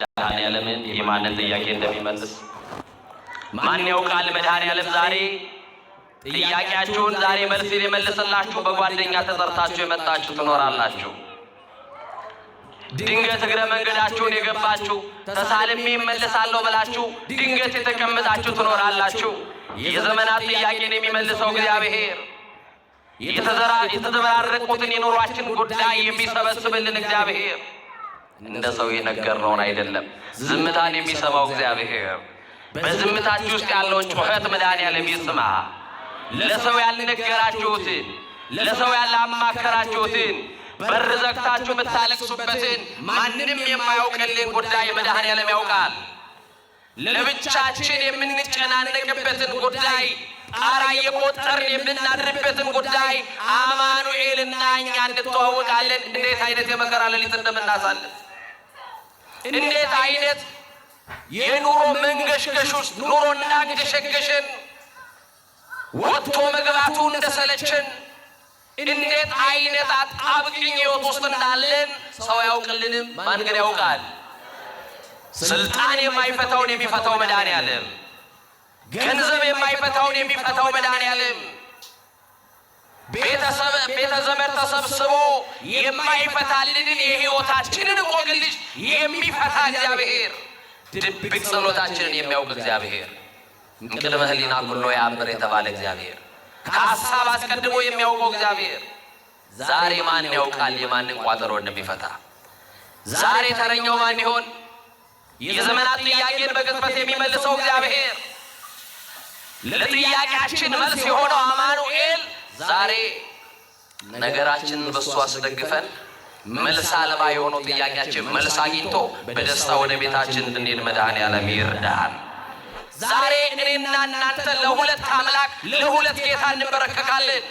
መድኃኔዓለምን የማንን ጥያቄ እንደሚመልስ ማን ያውቃል? መድኃኔዓለም ዛሬ ጥያቄያችሁን ዛሬ መልስ ሊመልስላችሁ በጓደኛ ተጠርታችሁ የመጣችሁ ትኖራላችሁ። ድንገት እግረ መንገዳችሁን የገባችሁ ተሳልሜ እመለሳለሁ ብላችሁ ድንገት የተቀመጣችሁ ትኖራላችሁ። የዘመናት ጥያቄን የሚመልሰው እግዚአብሔር የተዘበራረቁትን የኑሯችን ጉዳይ የሚሰበስብልን እግዚአብሔር እንደ ሰው የነገርነውን አይደለም። ዝምታን የሚሰማው እግዚአብሔር በዝምታችሁ ውስጥ ያለውን ጩኸት መድኃኔዓለም ይስማ። ለሰው ያልነገራችሁትን ለሰው ያላማከራችሁትን በር ዘግታችሁ የምታለቅሱበትን ማንንም የማያውቅልን ጉዳይ መድኃኔዓለም ያውቃል። ለብቻችን የምንጨናነቅበትን ጉዳይ ጣራ እየቆጠርን የምናድርበትን ጉዳይ አማኑኤልና እኛ እንተዋወቃለን። እንዴት አይነት የመከራ ሌሊት እንደምናሳልፍ እንዴት አይነት የኑሮ መንገሽገሽ ውስጥ ኑሮ እንዳንገሸገሸን ወጥቶ መግባቱ እንደሰለችን እንዴት አይነት አጣብቂኝ ሕይወት ውስጥ እንዳለን ሰው ያውቅልንም። ማን ግን ያውቃል? ስልጣን የማይፈታውን የሚፈታው መድኃኔዓለም፣ ገንዘብ የማይፈታውን የሚፈታው መድኃኔዓለም፣ ቤተ ዘመድ ተሰብስቦ የማይፈታልንን የሕይወታችንን እንቆቅልሽ የሚፈታ እግዚአብሔር፣ ድብቅ ጸሎታችንን የሚያውቅ እግዚአብሔር፣ እንቅድመ ሕሊና ኩሎ ያምር የተባለ እግዚአብሔር፣ ከሀሳብ አስቀድሞ የሚያውቀው እግዚአብሔር ዛሬ ማን ያውቃል የማንን ቋጠሮ እንደሚፈታ? ዛሬ ተረኛው ማን ይሆን? የዘመናት ጥያቄን በቅጽበት የሚመልሰው እግዚአብሔር፣ ለጥያቄያችን መልስ የሆነው አማኑኤል ዛሬ ነገራችንን በእሱ አስደግፈን መልስ አልባ የሆነው ጥያቄያችን መልስ አግኝቶ በደስታ ወደ ቤታችን እንድንሄድ መድኃኔዓለም ይርዳል። ዛሬ እኔና እናንተ ለሁለት አምላክ ለሁለት ጌታ እንበረከካለን።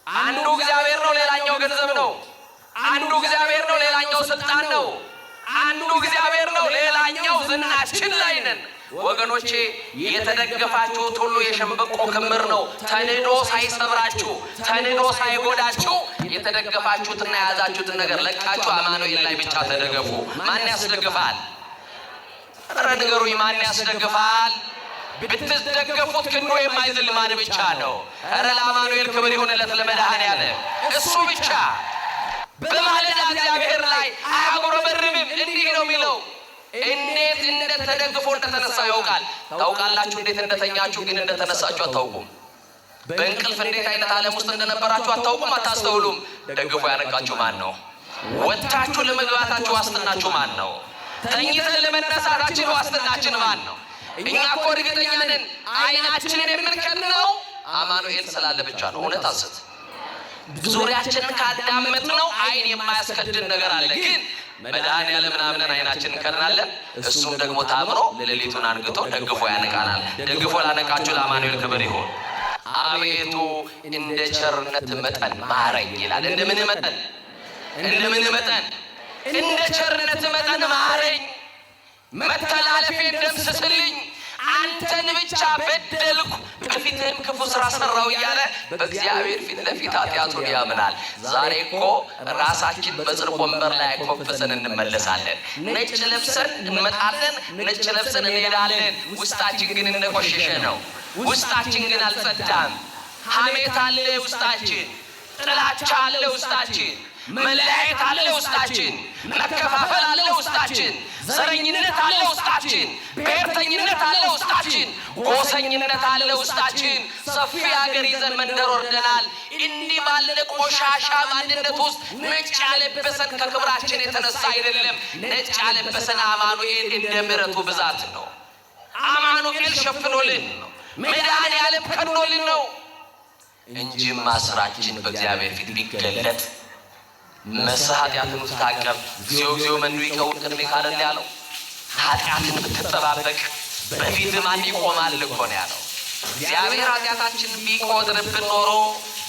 አንዱ እግዚአብሔር ነው፣ ሌላኛው ገንዘብ ነው። አንዱ እግዚአብሔር ነው፣ ሌላኛው ስልጣን ነው። አንዱ እግዚአብሔር ነው፣ ሌላኛው ዝናችን ላይ ነን። ወገኖቼ የተደገፋችሁት ሁሉ የሸምበቆ ክምር ነው። ተንዶ ሳይሰብራችሁ ተንዶ ሳይጎዳችሁ የተደገፋችሁትና የያዛችሁትን ነገር ለቃችሁ አማኑኤል ላይ ብቻ ተደገፉ። ማን ያስደግፋል? ኧረ ንገሩኝ፣ ማን ያስደግፋል? ብትደገፉት ክንዶ የማይዝል ማን ብቻ ነው? ኧረ ለአማኑኤል ክብር ይሁንለት ለመድኃኔዓለም። እሱ ብቻ በማለዳ እግዚአብሔር ላይ አያጉረመርምም። እንዲህ ነው የሚለው፣ እንዴት እንደተደግፎ እንደተነሳ ያውቃል። ታውቃላችሁ? እንዴት እንደተኛችሁ ግን እንደተነሳችሁ አታውቁም። በእንቅልፍ እንዴት አይነት ዓለም ውስጥ እንደነበራችሁ አታውቁም፣ አታስተውሉም። ደግፎ ያነቃችሁ ማን ነው? ወጥታችሁ ለመግባታችሁ ዋስትናችሁ ማን ነው? ተኝተን ለመነሳታችን ዋስትናችን ማን ነው? እኛ እኮ እርግጠኛ ነን አይናችንን የምንከድነው አማኑኤል ስላለ ብቻ ነው። እውነት አስት ዙሪያችንን ካዳመጥ ነው አይን የማያስከድን ነገር አለ። ግን መድኃኔዓለም ምናምን አይናችንን እንከድናለን። እሱም ደግሞ ታምኖ ሌሊቱን አንግቶ ደግፎ ያነቃናል። ደግፎ ላነቃችሁ ለአማኑኤል ክብር ይሁን። አቤቱ እንደ ቸርነት መጠን ማረኝ ይላል። እንደምን መጠን? እንደምን መጠን? እንደ ቸርነት መጠን ማረኝ፣ መተላለፌን ደምስስልኝ፣ አንተን ብቻ በደልኩ፣ በፊትህም ክፉ ስራ ሰራው እያለ በእግዚአብሔር ፊት ለፊት ኃጢአቱን ያምናል። ዛሬ እኮ ራሳችን በጽድቅ ወንበር ላይ ኮፈሰን እንመለሳለን። ነጭ ለብሰን እንመጣለን፣ ነጭ ለብሰን እንሄዳለን። ውስጣችን ግን እንደቆሸሸ ነው። ውስጣችን ግን አልጸዳም። ሐሜት አለ ውስጣችን፣ ጥላቻ አለ ውስጣችን፣ መለያየት አለ ውስጣችን፣ መከፋፈል አለ ውስጣችን፣ ዘረኝነት አለ ውስጣችን፣ ብሔርተኝነት አለ ውስጣችን፣ ጎሰኝነት አለ ውስጣችን። ሰፊ ሀገር ይዘን መንደር ወርደናል። እንዲህ ባለ ቆሻሻ ማንነት ውስጥ ነጭ ያለበሰን ከክብራችን የተነሳ አይደለም። ነጭ ያለበሰን አማኑኤል እንደ ምሕረቱ ብዛት ነው። አማኑኤል ሸፍኖልን ነው። መድኃኔዓለም ከድኖልን ነው እንጂማ ስራችን በእግዚአብሔር ፊት ቢገለጥ ኃጢአትን ብትታቀብ እግዚኦ እግዚኦ መኑ ይከውን ቅድሜከ አይደል ያለው? ኃጢአትን ብትጠባበቅ በፊት ማን ይቆማል እኮ ነው ያለው። እግዚአብሔር ኃጢአታችንን ቢቆጥርብን ኖሮ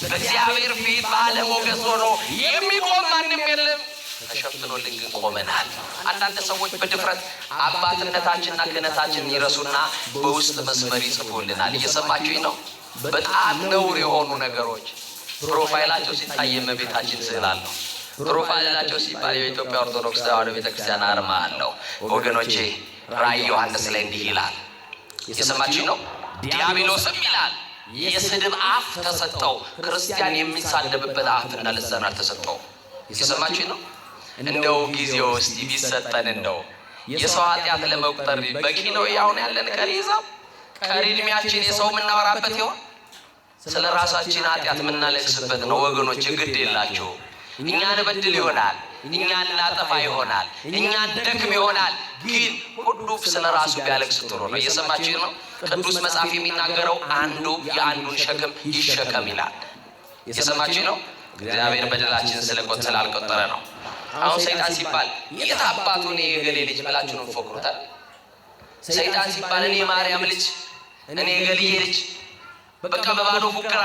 በእግዚአብሔር ፊት ባለሞገስ ሆኖ የሚቆም ማንም የለም። ተሸፍኖልን ግን ቆመናል። አንዳንድ ሰዎች በድፍረት አባትነታችንና ክህነታችንን ይረሱና በውስጥ መስመር ይጽፉልናል። እየሰማችሁኝ ነው? በጣም ነውር የሆኑ ነገሮች ፕሮፋይላቸው ሲታይ የእመቤታችን ስዕል አለው። ትሩፋታቸው ሲባል የኢትዮጵያ ኦርቶዶክስ ተዋሕዶ ቤተክርስቲያን አርማ አለው። ወገኖቼ ራዕይ ዮሐንስ ላይ እንዲህ ይላል፣ የሰማችሁ ነው። ዲያብሎስም ይላል የስድብ አፍ ተሰጠው፣ ክርስቲያን የሚሳደብበት አፍና ልሳን አልተሰጠው። የሰማችሁ ነው። እንደው ጊዜው እስቲ ቢሰጠን እንደው የሰው ኃጢአት ለመቁጠር በቂ ነው። ያውን ያለን ቀሪ ይዛው ቀሪ እድሜያችን የሰው የምናወራበት ይሆን? ስለ ራሳችን ኃጢአት የምናለቅስበት ነው ወገኖች። ግድ የላችሁ። እኛን በድል ይሆናል፣ እኛን ላጠፋ ይሆናል፣ እኛን ደክም ይሆናል። ግን ሁሉ ስለ ራሱ ቢያለቅስ ጥሩ ነው። እየሰማችሁ ነው። ቅዱስ መጽሐፍ የሚናገረው አንዱ የአንዱን ሸክም ይሸከም ይላል። እየሰማችሁ ነው። እግዚአብሔር በደላችን ስላልቆጠረ ነው። አሁን ሰይጣን ሲባል የት አባቱ እኔ የገሌ ልጅ ብላችሁ ነው ፎክሩታል። ሰይጣን ሲባል እኔ ማርያም ልጅ፣ እኔ የገልዬ ልጅ፣ በቃ በባዶ ፉከራ።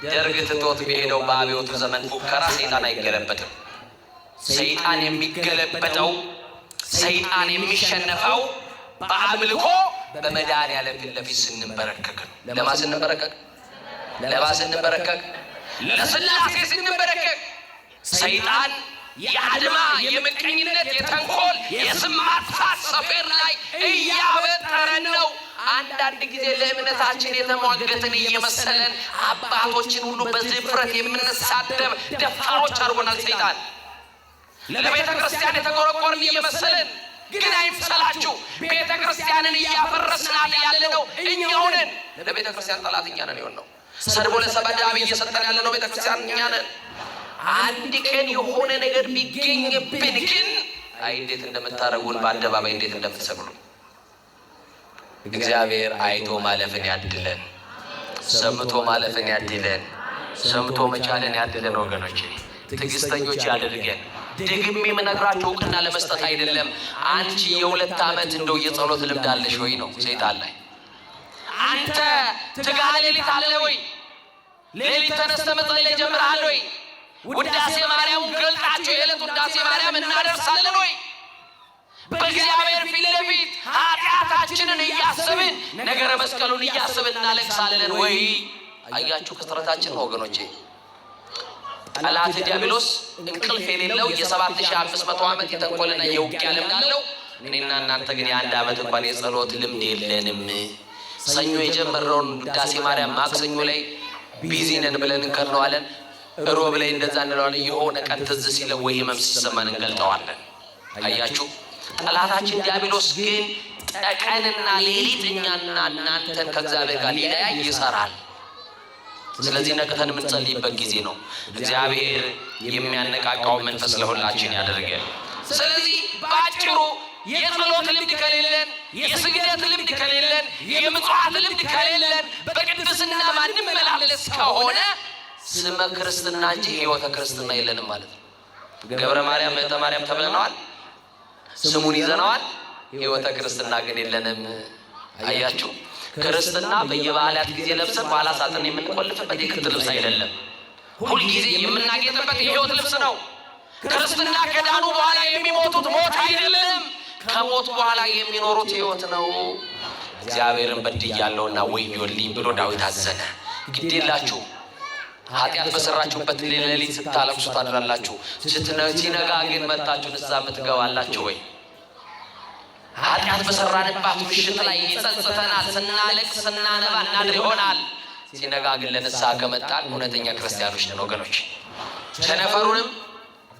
ደርግ ትቶት በሄደው በአብዮቱ ዘመን ፉከራ ሰይጣን አይገለበትም። ሰይጣን የሚገለበጠው፣ ሰይጣን የሚሸነፈው በአምልኮ በመድኃኒዓለም ፊት ለፊት ስንበረከክ ነው። ለማን ስንበረከክ? ስንበረከክ ለሥላሴ ስንበረከክ። ሰይጣን የአድማ የምቀኝነት የተንኮል የስም ማጥፋት ሰፌር ላይ እያበጠረን ነው። አንዳንድ ጊዜ ለእምነታችን የተሟገትን እየመሰለን አባቶችን ሁሉ በድፍረት የምንሳደብ ደፋሮች አድርጎናል ሰይጣን። ለቤተ ክርስቲያን የተቆረቆርን እየመሰለን ግን አይምሰላችሁ፣ ቤተ ክርስቲያንን እያፈረስናት ያለነው እኛው ነን። ለቤተ ክርስቲያን ጠላት እኛ ነን የሆነው። ሰድቦ ለሰባዳቢ እየሰጠን ያለነው ቤተ ክርስቲያን እኛ ነን። አንድ ቀን የሆነ ነገር ቢገኝብን ግን እንዴት እንደምታረጉን፣ በአደባባይ እንዴት እንደምትሰብሉ። እግዚአብሔር አይቶ ማለፍን ያድለን፣ ሰምቶ ማለፍን ያድለን፣ ሰምቶ መቻልን ያድለን። ወገኖቼ ትዕግስተኞች ያድርገን። ደግሜ የምነግራችሁ እውቅና ለመስጠት አይደለም። አንቺ የ2 ዓመት እንደው የጸሎት ልምድ አለሽ ወይ ነው ሰይጣን ላይ። አንተ ትጋሃ ሌሊት አለ ወይ? ሌሊት ተነስተ መጸለይ ጀምረሃል ወይ? ውዳሴ ማርያምን ገልጣችሁ የዕለት ውዳሴ ማርያም እናደርሳለን ወይ? በእግዚአብሔር ፊት ለፊት ኃጢአታችንን እያሰብን ነገረ መስቀሉን እያሰብን እናለቅሳለን ወይ? አያችሁ ክስረታችን ወገኖቼ። ጠላት ዲያብሎስ እንቅልፍ የሌለው የ7500 ዓመት የተንኮልና የውጊያ ልምድ አለው። እኔና እናንተ ግን የ1 ዓመት እንኳን የጸሎት ልምድ የለንም። ሰኞ የጀመረውን ውዳሴ ማርያም ማክሰኞ ላይ ቢዚ ነን ብለን እንከርነዋለን። ሮብ ላይ እንደዛ እንለዋለን። የሆነ ቀን ትዝ ሲለው ወይ ህመም ሲሰማን እንገልጠዋለን። አያችሁ ጠላታችን ዲያብሎስ ግን ቀንና ሌሊት እኛና እናንተን ከእግዚአብሔር ጋር ሊለያይ ይሰራል። ስለዚህ ነቅተን የምንጸልይበት ጊዜ ነው። እግዚአብሔር የሚያነቃቃው መንፈስ ለሁላችን ያደርገን። ስለዚህ በአጭሩ የጸሎት ልምድ ከሌለን፣ የስግደት ልምድ ከሌለን፣ የምጽዋት ልምድ ከሌለን፣ በቅድስና ማንመላለስ ከሆነ ስመ ክርስትና እንጂ ሕይወተ ክርስትና የለንም ማለት ነው። ገብረ ማርያም እህተ ማርያም ተብለናል፣ ስሙን ይዘነዋል። ሕይወተ ክርስትና ግን የለንም። አያችሁ ክርስትና በየበዓላት ጊዜ ለብሰን በኋላ ሳጥን የምንቆልፍበት የክት ልብስ አይደለም። ሁልጊዜ የምናጌጥበት የሕይወት ልብስ ነው። ክርስትና ከዳኑ በኋላ የሚሞቱት ሞት አይደለም፣ ከሞት በኋላ የሚኖሩት ሕይወት ነው። እግዚአብሔርን በድያለሁና ወዮልኝ ብሎ ዳዊት አዘነ። ግድ የላችሁ ኃጢአት በሰራችሁበት ሌሊት ስታለቅሱ ታድራላችሁ፣ ሲነጋ ግን መጣችሁ ንስሐ የምትገባላችሁ ወይ? ኃጢአት በሰራንባት ምሽት ላይ ይጸጽተናል። ስናለቅስ ስናነባ እናድር ይሆናል። ሲነጋ ግን ለንስሐ ከመጣን እውነተኛ ክርስቲያኖች ነን ወገኖች። ቸነፈሩንም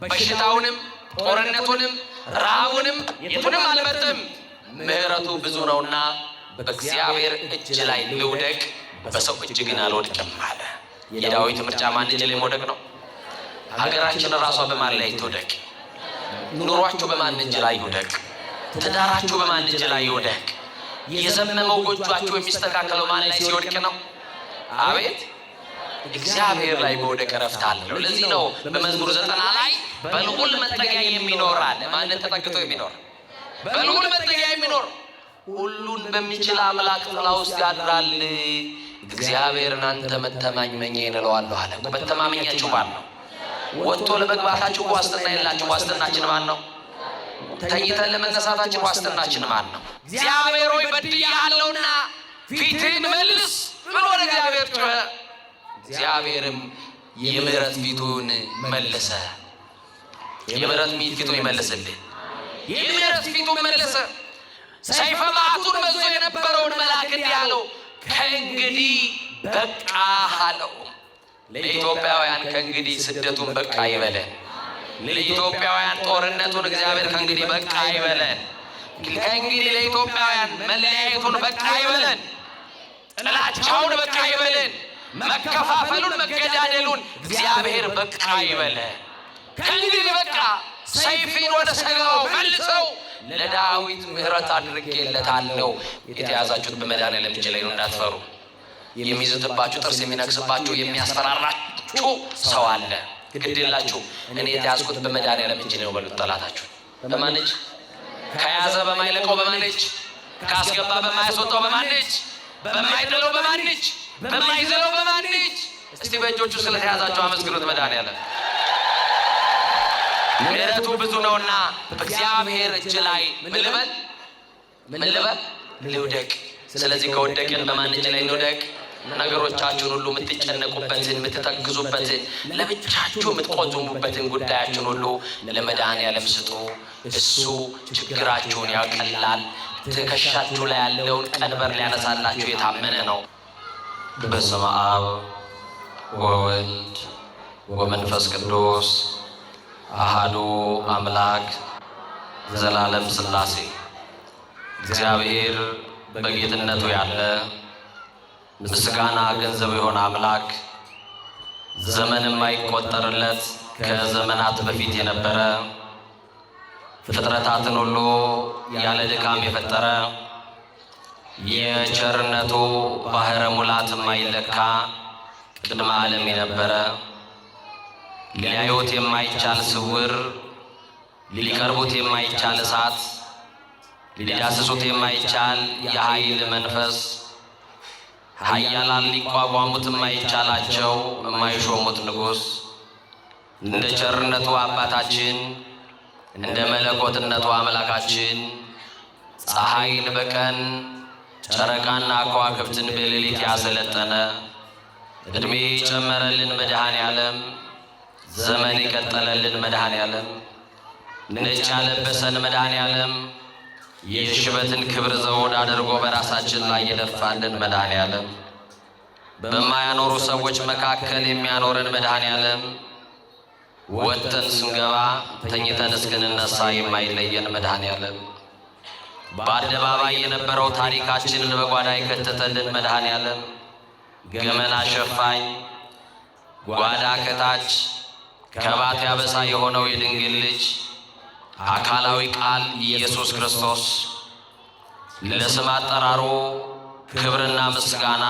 በሽታውንም ጦርነቱንም ረሃቡንም የቱንም አልመርጥም፣ ምሕረቱ ብዙ ነውና በእግዚአብሔር እጅ ላይ ልውደቅ፣ በሰው እጅ ግን አልወድቅም አለ። የዳዊት ምርጫ ማን እጅ ላይ መውደቅ ነው? ሀገራችን ራሷ በማን ላይ ትውደቅ? ኑሯችሁ በማን እጅ ላይ ይውደቅ? ትዳራችሁ በማን እጅ ላይ ይውደቅ? የዘመመው ጎጇችሁ የሚስተካከለው ማን ላይ ሲወድቅ ነው? አቤት እግዚአብሔር ላይ መውደቅ እረፍት አለው። ለዚህ ነው በመዝሙር 90 ላይ በልዑል መጠጊያ የሚኖር አለ። ማንን ተጠግቶ የሚኖር? በልዑል መጠጊያ የሚኖር ሁሉን በሚችል አምላክ ጥላ ውስጥ ያድራል። እግዚአብሔርን አንተ መተማመኛዬ እለዋለሁ አለ። መተማመኛችሁ ማን ነው? ወጥቶ ለመግባታችሁ ዋስትና የላችሁ። ዋስትናችን ማን ነው? ተኝተን ለመነሳታችን ዋስትናችን ማን ነው? እግዚአብሔር ሆይ በድያለሁና ፊትህን መልስ ብሎ ወደ እግዚአብሔር ጮኸ። እግዚአብሔርም የምሕረት ፊቱን መለሰ። የምሕረት ፊቱን ይመልስልን። የምሕረት ፊቱን መለሰ። ሰይፈ መዓቱን መዞ የነበረውን መልአክ እንዲህ አለው፣ ከእንግዲህ በቃ አለው። ለኢትዮጵያውያን ከእንግዲህ ስደቱን በቃ ይበለን። ለኢትዮጵያውያን ጦርነቱን እግዚአብሔር ከእንግዲህ በቃ ይበለን። ከእንግዲህ ለኢትዮጵያውያን መለያየቱን በቃ ይበለን። ጥላቻውን በቃ ይበለን። መከፋፈሉን መገዳደሉን እግዚአብሔር በቃ ይበለን። ከእንግዲህ በቃ ሰይፊን ወደ ሰገባው መልሰው ለዳዊት ምሕረት አድርጌለታለሁ። የተያዛችሁት በመድኃኒዓለም እጅ ላይ ነው፣ እንዳትፈሩ። የሚዝትባችሁ ጥርስ የሚነክስባችሁ የሚያስፈራራችሁ ሰው አለ፣ ግድ የላችሁ። እኔ የተያዝኩት በመድኃኒዓለም እጅ ነው በሉት። ጠላታችሁ በማን እጅ? ከያዘ በማይለቀው በማን እጅ? ካስገባ በማያስወጣው በማን እጅ? በማይጥለው በማን እጅ? በማይዘለው በማን እጅ? እስቲ በእጆቹ ስለተያዛችሁ አመስግኑት መድኃኒዓለም። ምሕረቱ ብዙ ነውና በእግዚአብሔር እጅ ላይ ምን ልበል? ልውደቅ። ስለዚህ ከወደቅን በማን እጅ ላይ እንውደቅ? ነገሮቻችሁን ሁሉ የምትጨነቁበትን የምትተግዙበትን ለብቻችሁ የምትቆዝሙበትን ጉዳያችሁን ሁሉ ለመድኃኒዓለም ስጡ። እሱ ችግራችሁን ያቀላል። ትከሻችሁ ላይ ያለውን ቀንበር ሊያነሳላችሁ የታመነ ነው። በስመ አብ ወወልድ ወመንፈስ ቅዱስ አሃዱ አምላክ ዘላለም ሥላሴ። እግዚአብሔር በጌትነቱ ያለ ምስጋና ገንዘብ የሆነ አምላክ ዘመን የማይቆጠርለት ከዘመናት በፊት የነበረ ፍጥረታትን ሁሉ ያለ ድካም የፈጠረ የቸርነቱ ባህረ ሙላት የማይለካ ቅድመ ዓለም የነበረ ሊያዩት የማይቻል ስውር ሊቀርቡት የማይቻል እሳት ሊዳስሱት የማይቻል የኃይል መንፈስ ኃያላን ሊቋቋሙት የማይቻላቸው የማይሾሙት ንጉሥ እንደ ቸርነቱ አባታችን እንደ መለኮትነቱ አምላካችን ፀሐይን በቀን ጨረቃና ከዋክብትን በሌሊት ያሰለጠነ ዕድሜ ጨመረልን መድኃኔዓለም ዘመን የቀጠለልን መድኃኔዓለም ነጭ ያለበሰን መድኃኔዓለም የሽበትን ክብር ዘውድ አድርጎ በራሳችን ላይ የደፋልን መድኃኔዓለም በማያኖሩ ሰዎች መካከል የሚያኖረን መድኃኔዓለም ወጥተን ስንገባ ተኝተን እስክንነሳ የማይለየን መድኃኔዓለም በአደባባይ የነበረው ታሪካችንን በጓዳ የከተተልን መድኃኔዓለም ገመና ሸፋኝ ጓዳ ከታች ከባት ያበሳ የሆነው የድንግል ልጅ አካላዊ ቃል ኢየሱስ ክርስቶስ ለስም አጠራሩ ክብርና ምስጋና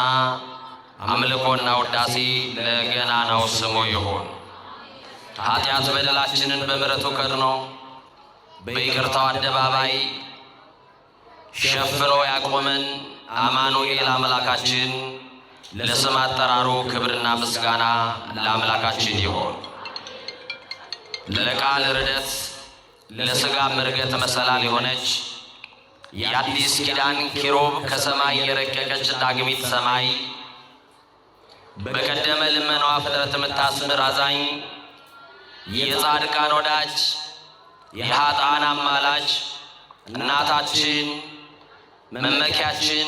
አምልኮና ውዳሴ ለገናናው ስሙ ይሁን። ኃጢአት በደላችንን በምሕረቱ ከድኖ በይቅርታው አደባባይ ሸፍኖ ያቆመን አማኑኤል አምላካችን ለስም አጠራሩ ክብርና ምስጋና ለአምላካችን ይሁን። ለቃል ርደት ለሥጋ ምርገት መሰላል የሆነች የአዲስ ኪዳን ኪሩብ ከሰማይ የረቀቀች ዳግሚት ሰማይ በቀደመ ልመናዋ ፍጥረት የምታስምር አዛኝ የጻድቃን ወዳጅ የኃጥአን አማላጅ እናታችን መመኪያችን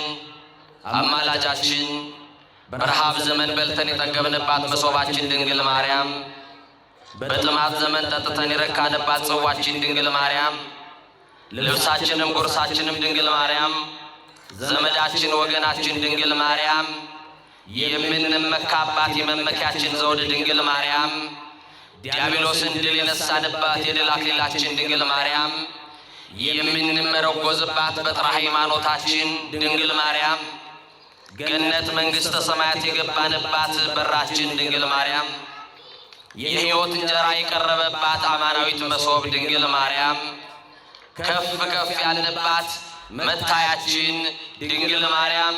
አማላጃችን በረሃብ ዘመን በልተን የጠገብንባት መሶባችን ድንግል ማርያም በጥማት ዘመን ጠጥተን የረካንባት ጽዋችን ድንግል ማርያም ልብሳችንም ጉርሳችንም ድንግል ማርያም ዘመዳችን ወገናችን ድንግል ማርያም የምንመካባት የመመኪያችን ዘውድ ድንግል ማርያም ዲያብሎስን ድል የነሳንባት የድል አክሊላችን ድንግል ማርያም የምንመረጎዝባት በጥራ ሃይማኖታችን ድንግል ማርያም ገነት መንግሥተ ሰማያት የገባንባት በራችን ድንግል ማርያም የሕይወት እንጀራ የቀረበባት አማናዊት መሶብ ድንግል ማርያም ከፍ ከፍ ያልንባት መታያችን ድንግል ማርያም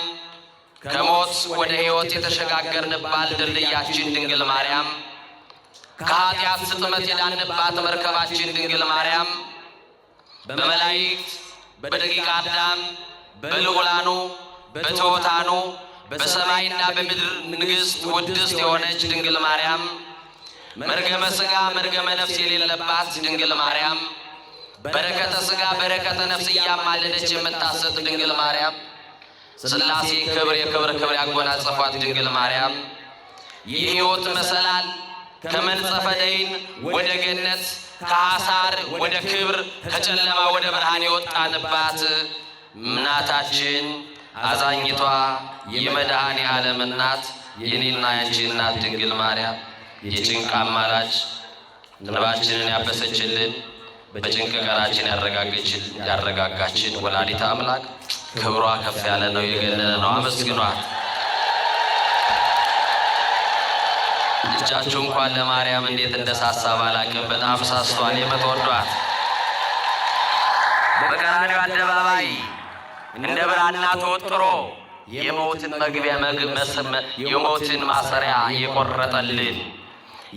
ከሞት ወደ ሕይወት የተሸጋገርንባት ድልድያችን ድንግል ማርያም ከኃጢአት ስጥመት የዳንባት መርከባችን ድንግል ማርያም በመላእክት በደቂቀ አዳም በልዑላኑ በትሑታኑ በሰማይና በምድር ንግሥት ውድስት የሆነች ድንግል ማርያም መርገመ ሥጋ መርገመ ነፍስ የሌለባት ድንግል ማርያም በረከተ ሥጋ በረከተ ነፍስ እያማለደች የምታሰጥ ድንግል ማርያም ሥላሴ ክብር የክብር ክብር ያጎናጸፏት ድንግል ማርያም የሕይወት መሰላል ከመንጸፈ ደይን ወደ ገነት ከሐሳር ወደ ክብር ከጨለማ ወደ ብርሃን የወጣንባት እናታችን አዛኝቷ የመድኃኔ ዓለም እናት የኔና ያንቺ እናት ድንግል ማርያም የጭንቅ አማላጅ እንባችንን ያበሰችልን በጭንቅ ቀናችን ያረጋጋችን ወላዲተ አምላክ ክብሯ ከፍ ያለ ነው፣ የገነነ ነው። አመስግኗት። እጃችሁ እንኳን ለማርያም እንዴት እንደሳሳ ባላቅም በጣም ሳስቷል። የምትወዷት በቀራንዮ አደባባይ እንደ ብራና ተወጥሮ የሞትን መግቢያ የሞትን ማሰሪያ የቆረጠልን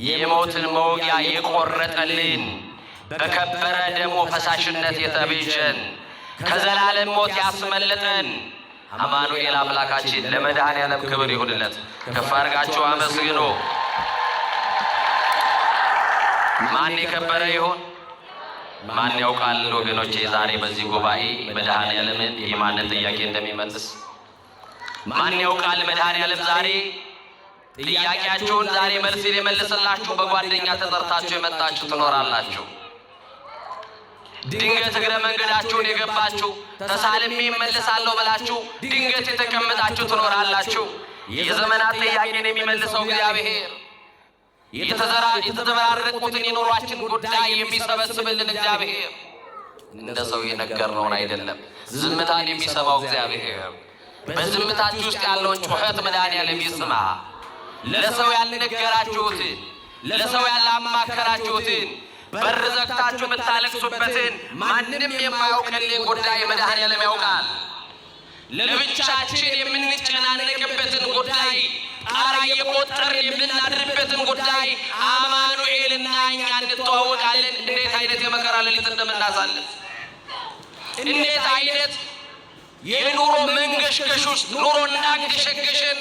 የሞትን መውጊያ የቆረጠልን በከበረ ደሙ ፈሳሽነት የተቤዠን ከዘላለም ሞት ያስመለጠን አማኑኤል አምላካችን ለመድኃኔ ዓለም ክብር ይሁንለት። ከፍ አድርጋችሁ አመስግኑ። ማን የከበረ ይሆን? ማን ያውቃል? ወገኖቼ ዛሬ በዚህ ጉባኤ መድኃኔ ዓለምን የማንን ጥያቄ እንደሚመልስ ማን ያውቃል? መድኃኔ ዓለም ዛሬ ጥያቄያችሁን ዛሬ መልስ ሊመልስላችሁ በጓደኛ ተጠርታችሁ የመጣችሁ ትኖራላችሁ። ድንገት እግረ መንገዳችሁን የገባችሁ ተሳልሜ እመለሳለሁ ብላችሁ ድንገት የተቀመጣችሁ ትኖራላችሁ። የዘመናት ጥያቄን የሚመልሰው እግዚአብሔር የተዘበራረቁትን የኑሯችን ጉዳይ የሚሰበስብልን እግዚአብሔር እንደ ሰው የነገርነውን አይደለም። ዝምታን የሚሰማው እግዚአብሔር በዝምታችሁ ውስጥ ያለውን ጩኸት መድኃኔዓለም ይስማ። ለሰው ያልነገራችሁትን ለሰው ያላማከራችሁትን በር ዘግታችሁ የምታለቅሱበትን ማንም የማያውቅልን ጉዳይ መድኃኔዓለም ያውቃል። ለብቻችን የምንጨናነቅበትን ጉዳይ ጣራ እየቆጠርን የምናድርበትን ጉዳይ አማኑኤልና እኛ እንተዋወቃለን። እንዴት አይነት የመከራ ሌሊት እንደምናሳልፍ እንዴት አይነት የኑሮ መንገሽገሽ ውስጥ ኑሮ እንዳንገሸገሸን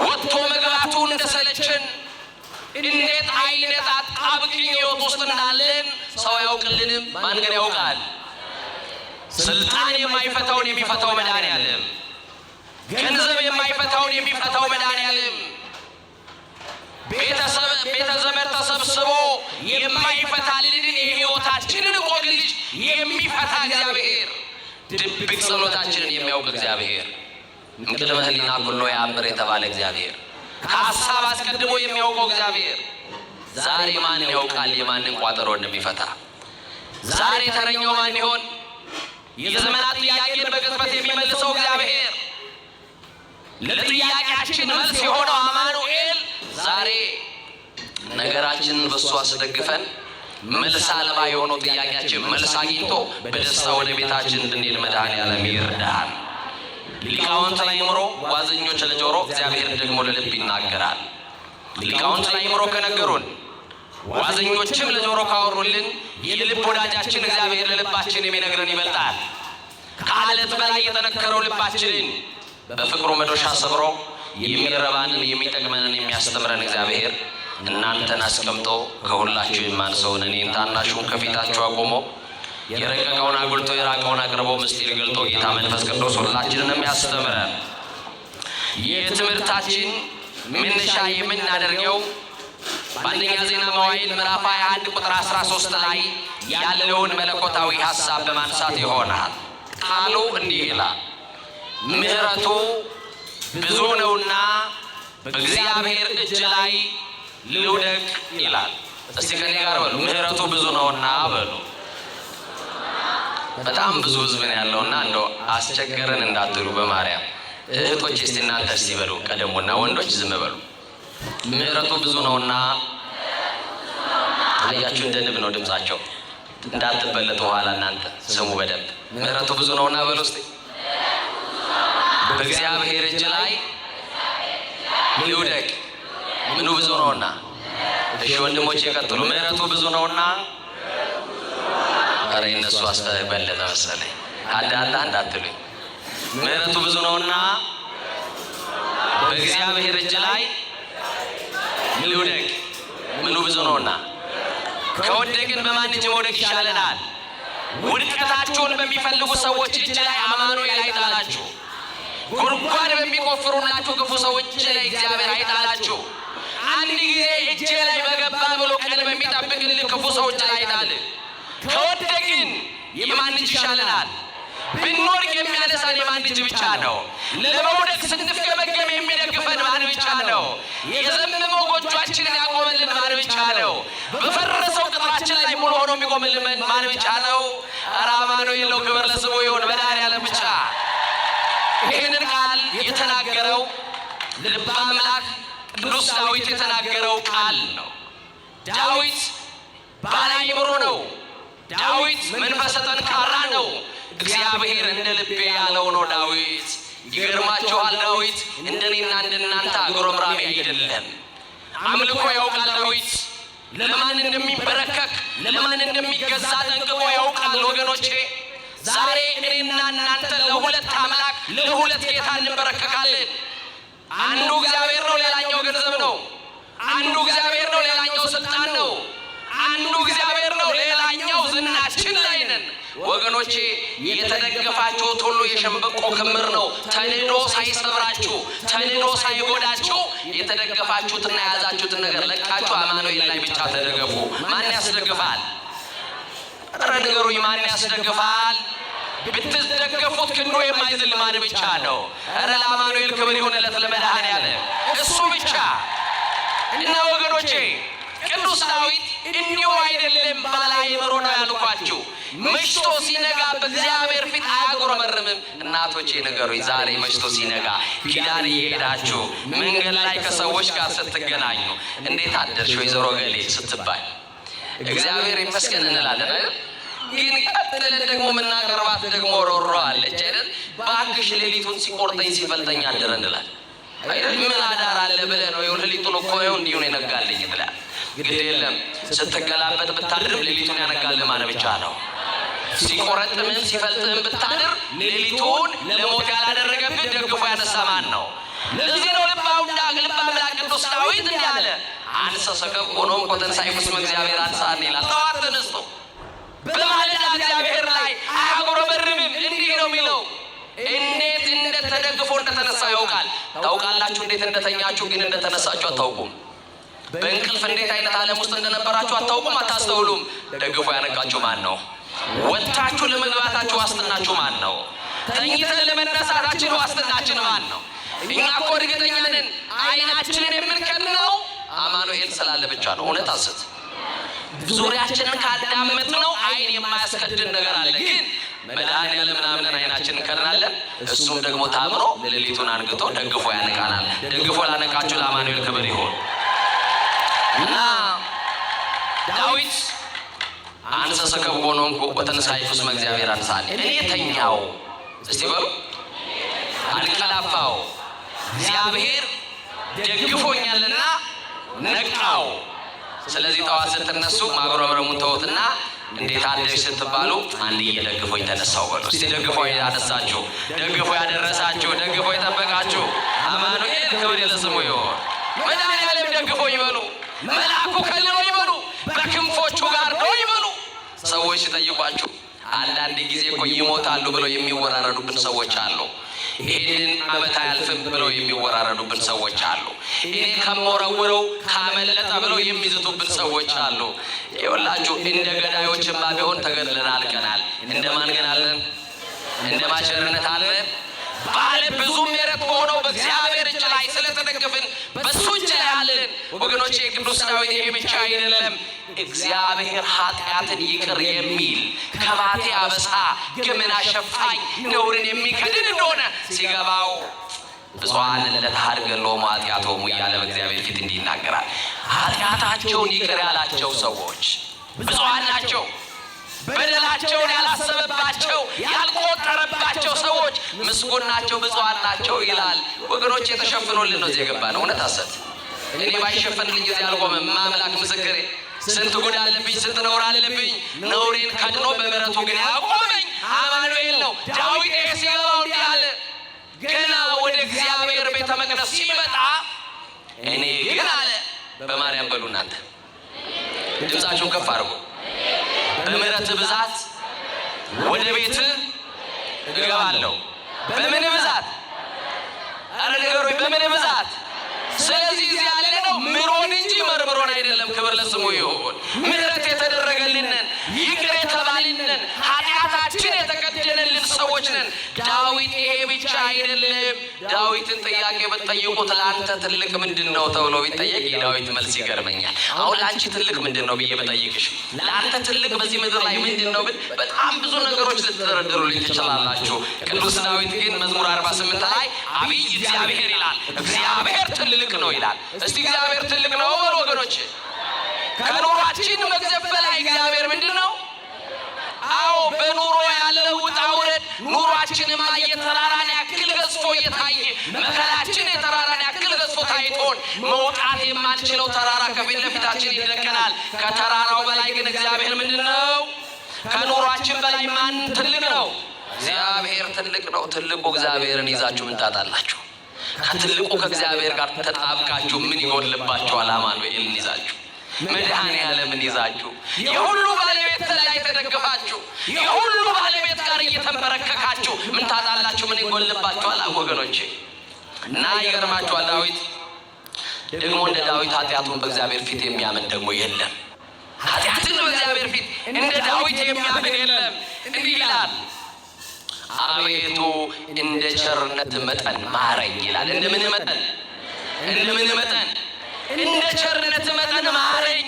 ወጥቶ መግባቱ እንደሰለችን እንዴት አይነት አጣብቂኝ ሕይወት ውስጥ እንዳለን ሰው ያውቅልንም። ማን ግን ያውቃል? ስልጣን የማይፈታውን የሚፈታው መድኃኔዓለም፣ ገንዘብ የማይፈታውን የሚፈታው መድኃኔዓለም፣ ቤተ ዘመድ ተሰብስቦ የማይፈታልን የሕይወታችንን እንቆቅልሽ የሚፈታ እግዚአብሔር፣ ድብቅ ጸሎታችንን የሚያውቅ እግዚአብሔር፣ እምቅድመ ሕሊና ኩሎ ያምር የተባለ እግዚአብሔር፣ ከሀሳብ አስቀድሞ የሚያውቀው እግዚአብሔር ዛሬ ማን ያውቃል የማንን ቋጠሮ እንደሚፈታ? ዛሬ ተረኛው ማን ይሆን? የዘመናት ጥያቄን በቅጽበት የሚመልሰው እግዚአብሔር፣ ለጥያቄያችን መልስ የሆነው አማኑኤል ዛሬ ነገራችንን በእሱ አስደግፈን መልስ አልባ የሆነው ጥያቄያችን መልስ አግኝቶ በደስታ ወደ ቤታችን እንድንሄድ መድኃኔዓለም ይርዳል። ሊቃውንት ለአእምሮ ዋዘኞች ለጆሮ እግዚአብሔር ደግሞ ለልብ ይናገራል። ሊቃውንት ለአእምሮ ከነገሩን ዋዘኞችም ለጆሮ ካወሩልን የልብ ወዳጃችን እግዚአብሔር ለልባችን የሚነግረን ይበልጣል። ከአለት በላይ የጠነከረው ልባችንን በፍቅሩ መዶሻ ሰብሮ የሚረባንን የሚጠቅመንን የሚያስተምረን እግዚአብሔር እናንተን አስቀምጦ ከሁላችሁ የማንሰውን እኔን ታናሹን ከፊታችሁ አቆሞ የረቀቀውን አጉልቶ የራቀውን አቅርቦ ምስጢር ገልጦ ጌታ መንፈስ ቅዱስ ሁላችንንም ያስተምረን። የትምህርታችን መነሻ የምናደርገው በአንደኛ ዜና መዋዕል ምዕራፍ 21 ቁጥር 13 ላይ ያለውን መለኮታዊ ሐሳብ በማንሳት ይሆናል። ቃሉ እንዲህ ይላል፣ ምሕረቱ ብዙ ነውና በእግዚአብሔር እጅ ላይ ልውደቅ ይላል። እስቲ ከኔ ጋር በሉ፣ ምሕረቱ ብዙ ነውና በሉ። በጣም ብዙ ሕዝብ ነው ያለውና እንደው አስቸገረን እንዳትሉ በማርያም እህቶች እስቲ እናንተ እስቲ በሉ ቀደሙና ወንዶች ዝም በሉ። ምሕረቱ ብዙ ነውና አያችሁ፣ እንደ ንብ ነው ድምጻቸው እንዳትበለጡ ኋላ እናንተ ስሙ በደንብ። ምሕረቱ ብዙ ነውና በሉ እስቲ። በእግዚአብሔር እጅ ላይ ልውደቅ። ምኑ ብዙ ነውና? እሺ ወንድሞች ይቀጥሉ። ምሕረቱ ብዙ ነውና ኧረ እነሱ አስተበለጠ መሰለኝ አዳላ እንዳትሉኝ። ምሕረቱ ብዙ ነውና በእግዚአብሔር እጅ ላይ ልውደቅ። ምሉ ብዙ ነውና ከወደቅን በማን እጅ መውደቅ ይሻለናል? ውድቀታችሁን በሚፈልጉ ሰዎች እጅ ላይ አማኑኤል አይጣላችሁ። ጉድጓድ በሚቆፍሩላችሁ ክፉ ሰዎች ላይ እግዚአብሔር አይጣላችሁ። አንድ ጊዜ እጄ ላይ በገባ ብሎ ቀን በሚጠብቅልህ ክፉ ሰዎች ላይ አይጣል። ከወደቅን የማን እጅ ይሻለናል? ብንወድቅ የሚያነሳን የማን እጅ ብቻ ነው? ለመውደቅ ስንፍገመገም የሚደግፈን ማን ብቻ ነው? የዘመመው ጎጇችንን ያቆመልን ማን ብቻ ነው? በፈረሰው ቅጥራችን ላይ ሙሉ ሆኖ የሚቆምልን ማን ብቻ ነው? ኧረ አማኑኤል ነው። ክብር ለስሙ ይሁን። መድኃኒዓለም ብቻ። ይህንን ቃል የተናገረው ልበ አምላክ ቅዱስ ዳዊት የተናገረው ቃል ነው። ዳዊት ባለ አእምሮ ነው። ዳዊት መንፈሰ ጠንካራ ነው። እግዚአብሔር እንደ ልቤ ያለው ነው ዳዊት። ይገርማችኋል፣ ዳዊት እንደኔና እንደናንተ አጉረምራሚ አይደለም። አምልኮ ያውቃል ዳዊት። ለማን እንደሚበረከክ ለማን እንደሚገዛ ጠንቅቆ ያውቃል። ወገኖቼ ዛሬ እኔና እናንተ ለሁለት አምላክ ለሁለት ጌታ እንበረከካለን። አንዱ እግዚአብሔር ነው፣ ሌላኛው ገንዘብ ነው። አንዱ እግዚአብሔር ነው፣ ሌላኛው ስልጣን ነው። አንዱ እግዚአብሔር ነው፣ ሌላኛው ዝናችን ላይ ነን። ወገኖቼ የተደገፋችሁት ሁሉ የሸምበቆ ክምር ነው። ተንዶ ሳይሰብራችሁ ተንዶ ሳይጎዳችሁ የተደገፋችሁትና የያዛችሁትን ነገር ለቃችሁ አማኑኤል ላይ ብቻ ተደገፉ። ማን ያስደግፋል? ኧረ ንገሩኝ፣ ማን ያስደግፋል? ብትደገፉት ክንዱ የማይዝል ማን ብቻ ነው? ኧረ ለአማኑኤል ክብር ይሁንለት፣ ለመድኃኒዓለም እሱ ብቻ። እና ወገኖቼ ቅዱስ ዳዊት እንዲሁ አይደለም ባለ አእምሮ ነው ያልኳችሁ። መሽቶ ሲነጋ በእግዚአብሔር ፊት አያጉረመርምም። እናቶቼ ንገሩኝ፣ ዛሬ መሽቶ ሲነጋ ኪዳን እየሄዳችሁ መንገድ ላይ ከሰዎች ጋር ስትገናኙ እንዴት አደርሽ ወይዘሮ ገሌ ስትባል እግዚአብሔር ይመስገን እንላለን አይደል? ግን ቀጥለን ደግሞ የምናቀርባት ደግሞ ሮሮ አለች አይደል? ባክሽ ሌሊቱን ሲቆርጠኝ ሲፈልጠኝ አደረ እንላለን አይደል? ምን አዳር አለ ብለህ ነው? ይኸው ሌሊቱን እኮ ይኸው እንዲሁ ነው የነጋልኝ ትላለህ። ግድ የለም ስትገላበጥ ብታድር ሌሊቱን ያነጋልህ ማን ብቻ ነው? ሲቆረጥምህም ሲፈልጥህም ብታድር ሌሊቱን ለሞት ያላደረገብህ ደግፎ ያነሳ ማን ነው? ለዚህ ነው ልበ አምላክ ቅዱስ ዳዊት እንዲህ አለ፣ አንሰ ሰከብ ሆኖም ኮተንሳይ ፍስመ እግዚአብሔር አንሳን ይላል። ጠዋት ተነስቶ በማለዳ እግዚአብሔር ላይ አያጉረመርምም። እንዲህ ነው የሚለው። እንዴት እንደተደግፎ እንደተነሳ ያውቃል። ታውቃላችሁ? እንዴት እንደተኛችሁ ግን እንደተነሳችሁ አታውቁም። በእንቅልፍ እንዴት አይነት ዓለም ውስጥ እንደነበራችሁ አታውቁም፣ አታስተውሉም። ደግፎ ያነቃችሁ ማን ነው? ወጥታችሁ ለመግባታችሁ ዋስትናችሁ ማን ነው? ተኝተን ለመነሳታችን ዋስትናችን ማን ነው? እኛ እኮ እርግጠኛ ነን አይናችንን የምንከድነው አማኑኤል ስላለ ብቻ ነው። እውነት አስት ዙሪያችንን ካዳመጥ ነው አይን የማያስከድን ነገር አለ። ግን መድኃኒዓለም ምናምን አይናችንን እንከድናለን። እሱም ደግሞ ታምኖ ሌሊቱን አንግቶ ደግፎ ያነቃናል። ደግፎ ላነቃችሁ ለአማኑኤል ክብር ይሁን። እና ዳዊት አንሰ ሰከብ ሆኖንኩ ወተንሳይ ፍስመ እግዚአብሔር አንሳል። እኔ ተኛው፣ እስቲ በሉ አንቀላፋው፣ እግዚአብሔር ደግፎኛልና ነቃው። ስለዚህ ጠዋት ስትነሱ ማጉረምረሙን ተውትና እንዴት አደርሽ ስትባሉ አንድዬ ደግፎኝ ተነሳው በሉ። እስቲ ደግፎ ያነሳችሁ፣ ደግፎ ያደረሳችሁ፣ ደግፎ የጠበቃችሁ አማኑኤል ክብር ለስሙ ይሁን። መድኃኒዓለም ደግፎኝ ይበሉ፣ መልአኩ ከልሎኝ ይበሉ፣ በክንፎቹ ጋርዶ ይበሉ። ሰዎች ሲጠይቋችሁ አንዳንድ ጊዜ እኮ ይሞታሉ ብለው የሚወራረዱብን ሰዎች አሉ። ይህንን ዓመት አያልፍም ብለው የሚወራረዱብን ሰዎች አሉ። እኔ ከመወረውረው ካመለጠ ብለው የሚዝቱብን ሰዎች አሉ። ይኸውላችሁ እንደ ገዳዮችማ ቢሆን ተገድለን አልቀናል። እንደማን ግን አለን? እንደ ማቸርነት አለን? ባለ ብዙ ምሕረት በሆነው በእግዚአብሔር እጅ ላይ ስለተደገፍን በሱ እጅ ላይ አለን። ወገኖቼ የቅዱስ ዳዊት ይሄ ብቻ አይደለም። እግዚአብሔር ኃጢአትን ይቅር የሚል ከባቴ አበሳ ገመና ሸፋኝ ነውርን የሚከድን እንደሆነ ሲገባው ብፁዓን ለተሃድገሎሙ ኃጢአቶሙ እያለ በእግዚአብሔር ፊት እንዲህ ይናገራል። ኃጢአታቸውን ይቅር ያላቸው ሰዎች ብፁዓን ናቸው። በደላቸውን ያላሰበባቸው ያልቆጠረባቸው ሰዎች ምስጉን ናቸው፣ ብፁዓን ናቸው ይላል። ወገኖች የተሸፍኖልን ነው እዚህ የገባነው። እውነት ሐሰት እኔ ባይሸፈንልኝ እዚህ አልቆምም። አምላክ ምስክሬ፣ ስንት ጉድ አለብኝ፣ ስንት ነውር አለብኝ። ነውሬን ከድኖ በምሕረቱ ግን ያቆመኝ አማኑኤል ነው። ዳዊት ሲገባው እንዲህ አለ። ገና ወደ እግዚአብሔር ቤተ መቅደስ ሲመጣ እኔ ግን አለ በማርያም በሉ እናንተ ድምፃችሁን ከፍ አድርጉ። በምሕረት ብዛት ወደ ቤት እገባለሁ። በምን ብዛት? አረ ንገሩኝ፣ በምን ብዛት? ስለዚህ እዚህ ያለ ነው ምሮን እንጂ መርምሮን አይደለም። ክብር ለስሙ ይሁን። ምሕረት የተደረገልንን ይቅር የተባልንን ኃጢአታችን የተቀደነልን ሰዎች ነን። ዳዊት ይሄ ብቻ አይደለም። ዳዊትን ጥያቄ ብትጠይቁት ለአንተ ትልቅ ምንድን ነው ተብሎ ቢጠየቅ የዳዊት መልስ ይገርመኛል። አሁን ለአንቺ ትልቅ ምንድን ነው ብዬ ብጠይቅሽ ለአንተ ትልቅ በዚህ ምድር ላይ ምንድን ነው ብል በጣም ብዙ ነገሮች ልትደረድሩልኝ ትችላላችሁ። ቅዱስ ዳዊት ግን መዝሙር 48 ላይ አብይ እግዚአብሔር ይላል። እግዚአብሔር ትልቅ ነው ይላል። እስቲ እግዚአብሔር ትልቅ ነው በሉ ወገኖች። ከኑሯችን መግዘፍ በላይ እግዚአብሔር ምንድን ነው? አዎ በኑሮ ያለው ውጣ ውረድ ኑሯችንማ የተራራን ያክል ገዝፎ እየታየ መከራችን የተራራን ያክል ገዝፎ ታይቶን መውጣት የማንችለው ተራራ ከፊት ለፊታችን ይደቀናል። ከተራራው በላይ ግን እግዚአብሔር ምንድን ነው? ከኑሯችን በላይ ማን ትልቅ ነው? እግዚአብሔር ትልቅ ነው። ትልቁ እግዚአብሔርን ይዛችሁ ምን ታጣላችሁ? ከትልቁ ከእግዚአብሔር ጋር ተጣብቃችሁ ምን ይጎልባችኋል? አማኑኤልን ይዛችሁ መድኃኔዓለምን ይዛችሁ የሁሉ ባለቤት ላይ ተደግፋችሁ የሁሉ ባለቤት ጋር እየተንበረከካችሁ ምን ታጣላችሁ? ምን ይጎልባችኋል? ወገኖቼ እና ይገርማችኋል። ዳዊት ደግሞ እንደ ዳዊት ኃጢአቱን በእግዚአብሔር ፊት የሚያምን ደግሞ የለም። ኃጢአትን በእግዚአብሔር ፊት እንደ ዳዊት የሚያምን የለም። እንዲህ ይላል፣ አቤቱ እንደ ቸርነት መጠን ማረኝ ይላል። እንደምን መጠን? እንደምን መጠን? እንደ ቸርነት መጠን ማረኝ፣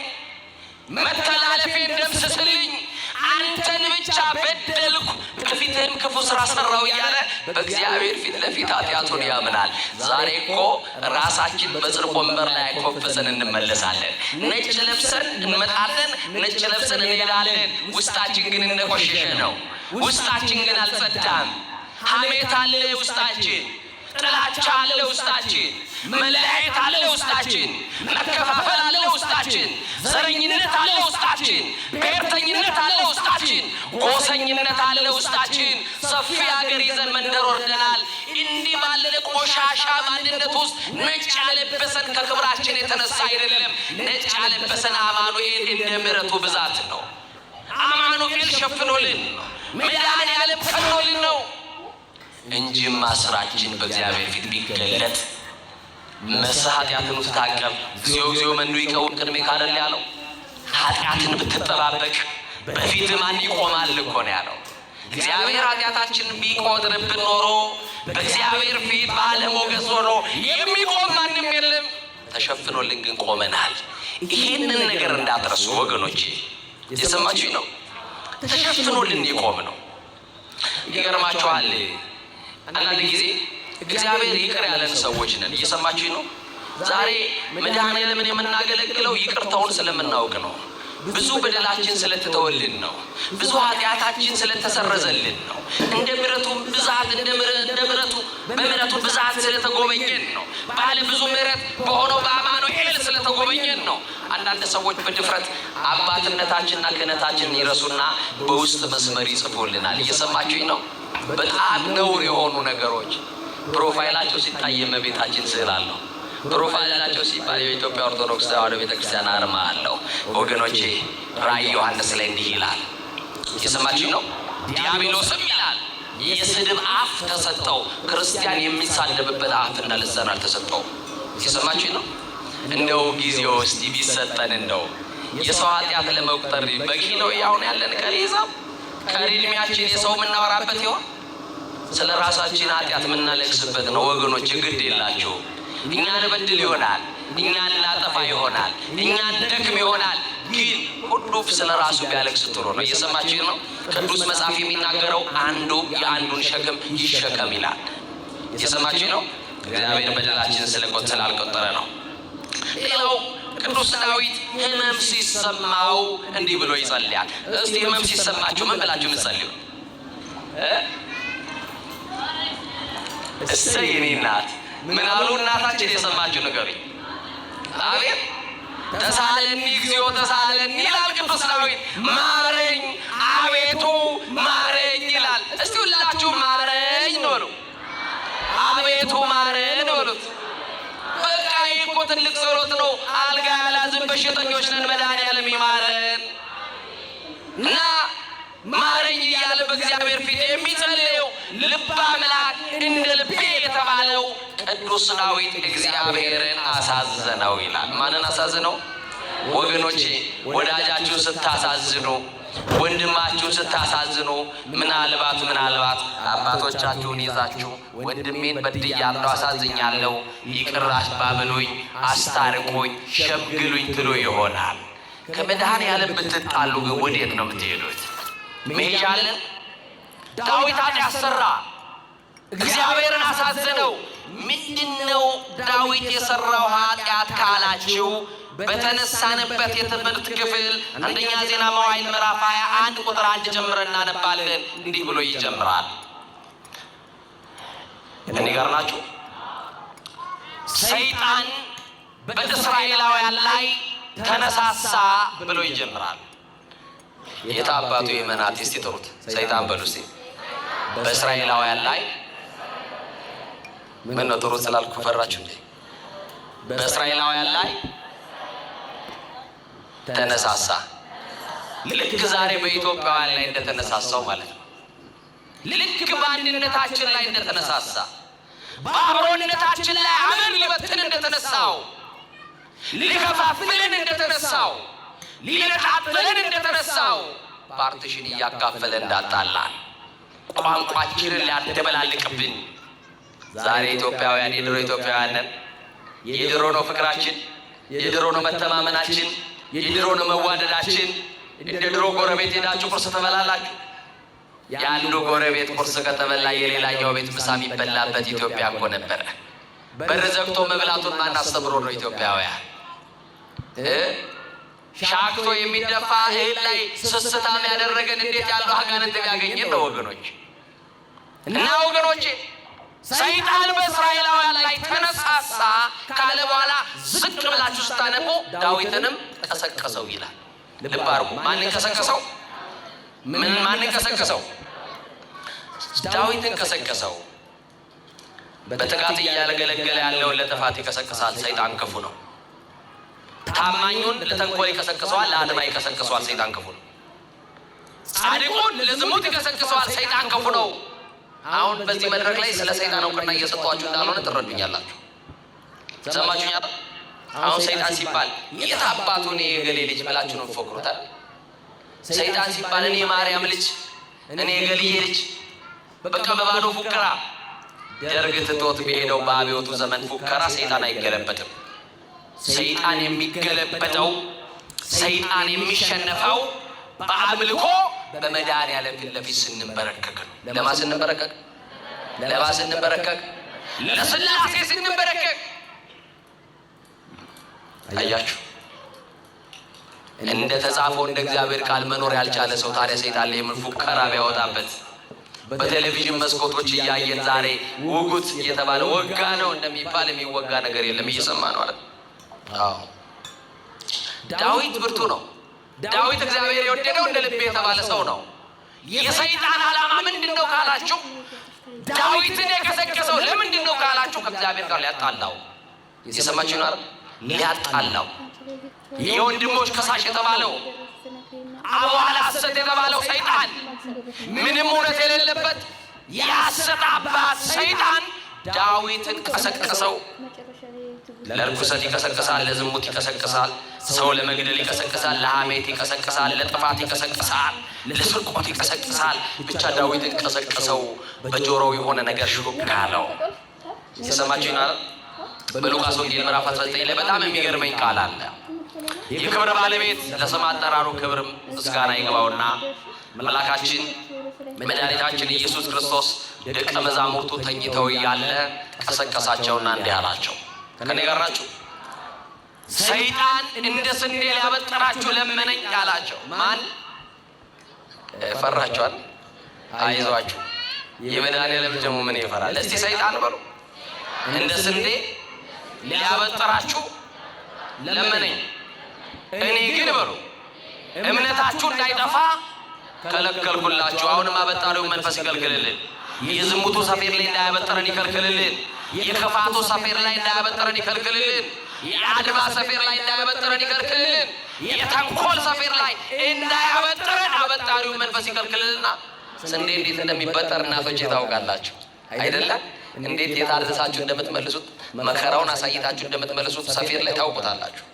መተላለፌን ደምስስልኝ፣ አንተን ብቻ በደልኩ፣ በፊትህም ክፉ ስራ ሰራው እያለ በእግዚአብሔር ፊት ለፊት ኃጢአቱን ያምናል። ዛሬ እኮ ራሳችን በጽድቅ ወንበር ላይ ኮፍሰን እንመለሳለን። ነጭ ለብሰን እንመጣለን፣ ነጭ ለብሰን እንሄዳለን። ውስጣችን ግን እንደቆሸሸ ነው። ውስጣችን ግን አልጸዳም። ሐሜት አለ ውስጣችን፣ ጥላቻ አለ ውስጣችን፣ መለያየት አለ ውስጣችን፣ መከፋፈል አለ ውስጣችን፣ ዘረኝነት አለ ውስጣችን፣ ብሔርተኝነት አለ ውስጣችን፣ ጎሰኝነት አለ ውስጣችን። ሰፊ ሀገር ይዘን መንደር ወርደናል። እንዲህ ባለ ቆሻሻ ማንነት ውስጥ ነጭ ያለበሰን ከክብራችን የተነሳ አይደለም። ነጭ ያለበሰን አማኑኤል እንደ ምሕረቱ ብዛት ነው። አማኑኤል ሸፍኖልን መድኃኔዓለም ከኖልን ነው እንጂማ ስራችን በእግዚአብሔር ፊት ቢገለጥ መስህ ኃጢአትን ትታቀብ እግዚኦ እግዚኦ መኑ ይቀውም ቅድሜ ካለል ያለው ኃጢአትን ብትጠባበቅ በፊት ማን ይቆማል እኮ ነው ያለው። እግዚአብሔር ኃጢአታችንን ቢቆጥርብን ኖሮ በእግዚአብሔር ፊት ባለሞገስ ሆኖ የሚቆም ማንም የለም። ተሸፍኖልን ግን ቆመናል። ይህንን ነገር እንዳትረሱ ወገኖቼ። የሰማችሁኝ ነው? ተሸፍኖልን የቆም ነው። ይገርማችኋል። አንዳንድ ጊዜ እግዚአብሔር ይቅር ያለን ሰዎች ነን። እየሰማችሁኝ ነው? ዛሬ መድኃኔዓለምን የምናገለግለው ይቅርታውን ስለምናውቅ ነው። ብዙ በደላችን ስለተተወልን ነው። ብዙ ኃጢአታችን ስለተሰረዘልን ነው። እንደ ምሕረቱ ብዛት በምሕረቱ ብዛት ስለተጎበኘን ነው። ባለ ብዙ ምሕረት በሆነው በአማኑኤል ስለተጎበኘን ነው። አንዳንድ ሰዎች በድፍረት አባትነታችንና ክህነታችንን ይረሱና በውስጥ መስመር ይጽፉልናል። እየሰማችሁኝ ነው? በጣም ነውር የሆኑ ነገሮች። ፕሮፋይላቸው ሲታይ የእመቤታችን ስዕል አለው። ፕሮፋይላቸው ሲባል የኢትዮጵያ ኦርቶዶክስ ተዋሕዶ ቤተክርስቲያን አርማ አለው። ወገኖቼ ራእይ ዮሐንስ ላይ እንዲህ ይላል። የሰማችሁኝ ነው? ዲያብሎስም ይላል የስድብ አፍ ተሰጠው፣ ክርስቲያን የሚሳደብበት አፍና ልሳን አልተሰጠውም። የሰማችሁኝ ነው? እንደው ጊዜው እስቲ ቢሰጠን እንደው የሰው ኃጢአት ለመቁጠር በቂ ነው። ያውን ያለን ቀሪ ሂሳብ ቀሪ ዕድሜያችን የሰው የምናወራበት ይሆን? ስለ ራሳችን ኃጢአት የምናለቅስበት ነው ወገኖች። ግድ የላችሁ። እኛን በድል ይሆናል፣ እኛን ላጠፋ ይሆናል፣ እኛን ደክም ይሆናል። ግን ሁሉ ስለ ራሱ ቢያለቅስ ጥሩ ነው። እየሰማችሁ ነው? ቅዱስ መጽሐፍ የሚናገረው አንዱ የአንዱን ሸክም ይሸከም ይላል። እየሰማችሁ ነው? እግዚአብሔር በደላችንን ስላልቆጠረ ነው። ሌላው ቅዱስ ዳዊት ሕመም ሲሰማው እንዲህ ብሎ ይጸልያል። እስቲ ሕመም ሲሰማችሁ ምን ብላችሁ ምጸልዩ? እሰይ የኔ እናት ምን አሉ እናታችን? የሰማችሁ ንገሩኝ። አቤት ተሳለኒ እግዚኦ ተሳለኒ ይላል ቅዱስ ዳዊት። ማረኝ አቤቱ ማረኝ ይላል። እስቲ ሁላችሁ ማረኝ ነው። አቤቱ ማረኝ ነው። በቃ እኮ ትልቅ ጸሎት ነው። አልጋ ያላዝን በሽተኞች ነን፣ መድኃኒዓለም ይማረን እና ማረኝ እያለ በእግዚአብሔር ፊት የሚጸልየው ልበ አምላክ እንደ ልቤ የተባለው ቅዱስ ዳዊት እግዚአብሔርን አሳዘነው ይላል። ማንን አሳዝነው? ወገኖቼ ወዳጃችሁ ስታሳዝኑ፣ ወንድማችሁ ስታሳዝኑ፣ ምናልባት አባቶቻችሁን ይዛችሁ ወንድሜን በድያለሁ፣ አሳዝኛለሁ፣ ይቅር ባብሉኝ፣ አስታርቁኝ፣ ሸምግሉኝ ትሉ ይሆናል። ከመድኃኔዓለም ብትጣሉ ግን ወዴት ነው የምትሄዱት? መሄጃ አለን? ዳዊት ኃጢአት ሠራ፣ እግዚአብሔርን አሳዘነው። ምንድነው ዳዊት የሠራው ኃጢአት ካላችሁ በተነሳንበት የትምህርት ክፍል አንደኛ ዜና መዋዕል ምዕራፍ 21 ቁጥር 1 ጀምረን እናነባለን። እንዲህ ብሎ ይጀምራል። እኔ ጋር ናችሁ? ሰይጣን በእስራኤላውያን ላይ ተነሳሳ ብሎ ይጀምራል። የታባቱ የመናት እስቲ ጥሩት። ሰይጣን በሉ እስቲ። በእስራኤላውያን ላይ ምን ነው ጥሩት ስላልኩ ፈራችሁ እንዴ? በእስራኤላውያን ላይ ተነሳሳ። ልክ ዛሬ በኢትዮጵያውያን ላይ እንደተነሳሳው ማለት ነው። ልክ በአንድነታችን ላይ እንደተነሳሳ፣ በአብሮነታችን ላይ አመድ ሊበትን እንደተነሳው፣ ሊከፋፍለን እንደተነሳው፣ ሊነጣጥለን እንደተነሳው፣ ፓርቲሽን እያካፈለ እንዳጣላን፣ ቋንቋችንን ሊያደበላልቅብን ዛሬ ኢትዮጵያውያን የድሮ ኢትዮጵያውያን ነን። የድሮ ነው ፍቅራችን፣ የድሮ ነው መተማመናችን፣ የድሮ ነው መዋደዳችን። እንደ ድሮ ጎረቤት ሄዳችሁ ቁርስ ትበላላችሁ። የአንዱ ጎረቤት ቁርስ ከተበላ የሌላኛው ቤት ምሳ የሚበላበት ኢትዮጵያ እኮ ነበረ። በር ዘግቶ መብላቱን ማን አስተምሮ ነው ኢትዮጵያውያን? ሻክቶ የሚደፋ እህል ላይ ስስታም ያደረገን እንዴት ያለው አጋንንት ያገኘን ነው ወገኖች። እና ወገኖቼ ሰይጣን በእስራኤላውያን ላይ ተነሳሳ ካለ በኋላ ዝቅ ብላችሁ ስታነቡ ዳዊትንም ቀሰቀሰው ይላል። ልብ አድርጉ። ማንን ቀሰቀሰው? ማንን ቀሰቀሰው? ዳዊትን ቀሰቀሰው። በትጋት እያገለገለ ያለውን ለጥፋት ይቀሰቅሳል። ሰይጣን ክፉ ነው። ታማኙን ለተንኮል ይቀሰቅሰዋል፣ ለአድማ ይቀሰቅሰዋል። ሰይጣን ክፉ ነው። ጻድቁን ለዝሙት ይቀሰቅሰዋል። ሰይጣን ክፉ ነው። አሁን በዚህ መድረክ ላይ ስለ ሰይጣን እውቅና እየሰጧችሁ እንዳልሆነ ትረዱኛላችሁ። ሰማችሁኝ? አሁን ሰይጣን ሲባል የት አባቱ እኔ የገሌ ልጅ ብላችሁ ነው ትፎክሩታል። ሰይጣን ሲባል እኔ የማርያም ልጅ፣ እኔ የገልዬ ልጅ፣ በቃ በባዶ ፉከራ። ደርግ ትቶት በሄደው በአብዮቱ ዘመን ፉከራ ሰይጣን አይገለበጥም። ሰይጣን የሚገለበጠው፣ ሰይጣን የሚሸነፈው በአምልኮ በመድኃኔዓለም ፊት ለፊት ስንበረከክ ነው። ለማን ስንበረከክ? ለማን ስንበረከክ? ለሥላሴ ስንበረከክ። አያችሁ፣ እንደ ተጻፈው እንደ እግዚአብሔር ቃል መኖር ያልቻለ ሰው ታዲያ ሰይጣን ላይ ምን ፉከራ ቢያወጣበት? በቴሌቪዥን መስኮቶች እያየን ዛሬ ውጉት እየተባለ ወጋ ነው እንደሚባል የሚወጋ ነገር የለም። እየሰማ ነው አይደል? አዎ። ዳዊት ብርቱ ነው። ዳዊት እግዚአብሔር የወደደው እንደ ልቤ የተባለ ሰው ነው። የሰይጣን ዓላማ ምንድን ነው ካላችሁ፣ ዳዊትን የቀሰቀሰው ለምንድን ነው ካላችሁ፣ ከእግዚአብሔር ጋር ሊያጣላው። የሰማችሁ ነው አይደል? ሊያጣላው። የወንድሞች ከሳሽ የተባለው አቧል ሐሰት የተባለው ሰይጣን፣ ምንም እውነት የሌለበት የሐሰት አባት ሰይጣን ዳዊትን ቀሰቀሰው። ለርኩሰት ይቀሰቅሳል፣ ለዝሙት ይቀሰቅሳል፣ ሰው ለመግደል ይቀሰቅሳል፣ ለሐሜት ይቀሰቅሳል፣ ለጥፋት ይቀሰቅሳል፣ ለስርቆት ይቀሰቅሳል። ብቻ ዳዊትን ቀሰቀሰው። በጆሮው የሆነ ነገር ሹክ አለው። የሰማችሁ ይናል። በሉቃስ ወንጌል ምዕራፍ 19 ላይ በጣም የሚገርመኝ ቃል አለ። የክብር ባለቤት ለስም አጠራሩ ክብር ምስጋና ይግባውና መልአካችን መድኃኒታችን ኢየሱስ ክርስቶስ ደቀ መዛሙርቱ ተኝተው እያለ ቀሰቀሳቸውና እንዲህ አላቸው። ከኔ ጋር ናችሁ? ሰይጣን እንደ ስንዴ ሊያበጥራችሁ ለመነኝ አላቸው። ማን? ፈራችኋል? አይዟችሁ። የመድኃኔዓለም ደግሞ ምን ይፈራል? እስቲ ሰይጣን በሉ። እንደ ስንዴ ሊያበጥራችሁ ለመነኝ፣ እኔ ግን በሉ እምነታችሁ እንዳይጠፋ ከለከልኩላችሁ። አሁንም አበጣሪውን መንፈስ ይከልክልልን። የዝሙቱ ሰፌር ላይ እንዳያበጥረን ይከልክልልን። የክፋቱ ሰፌር ላይ እንዳያበጥረን ይከልክልልን። የአድማ ሰፌር ላይ እንዳያበጥረን ይከልክልልን። የተንኮል ሰፌር ላይ እንዳያበጥረን አበጣሪውን መንፈስ ይከልክልልና። ስንዴ እንዴት እንደሚበጠርና ፈጭ ታውቃላችሁ አይደለም? እንዴት የታረሳችሁ እንደምትመልሱት መከራውን አሳይታችሁ እንደምትመልሱት ሰፌር ላይ ታውቁታላችሁ።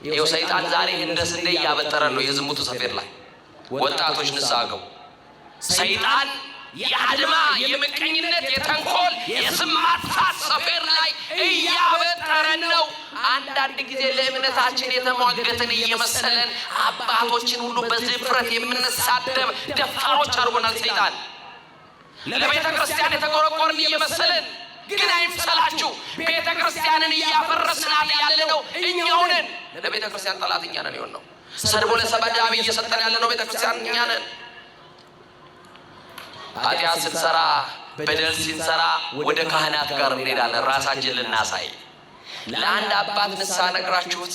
ይኸው ሰይጣን ዛሬ እንደ ስንዴ እያበጠረን ነው የዝሙቱ ሰፌር ላይ። ወጣቶች ንስሐ ግቡ። ሰይጣን የአድማ የምቀኝነት የተንኮል የስም ማጥፋት ሰፌር ላይ እያበጠረን ነው። አንዳንድ ጊዜ ለእምነታችን የተሟገትን እየመሰለን አባቶችን ሁሉ በድፍረት የምንሳደብ ደፋሮች አድርጎናል ሰይጣን። ለቤተ ክርስቲያን የተቆረቆርን እየመሰለን ግን አይምሰላችሁ፣ ቤተ ክርስቲያንን እያፈረስናት ያለነው እኛው ነን። ለቤተ ክርስቲያን ጠላት እኛ ነን የሆነው። ሰድቦ ለሰባዳቢ እየሰጠን ያለነው ቤተ ክርስቲያን እኛ ነን። ኃጢአት ስንሰራ በደል ሲንሰራ ወደ ካህናት ጋር እንሄዳለን ራሳችን ልናሳይ። ለአንድ አባት ንስሐ ነግራችሁት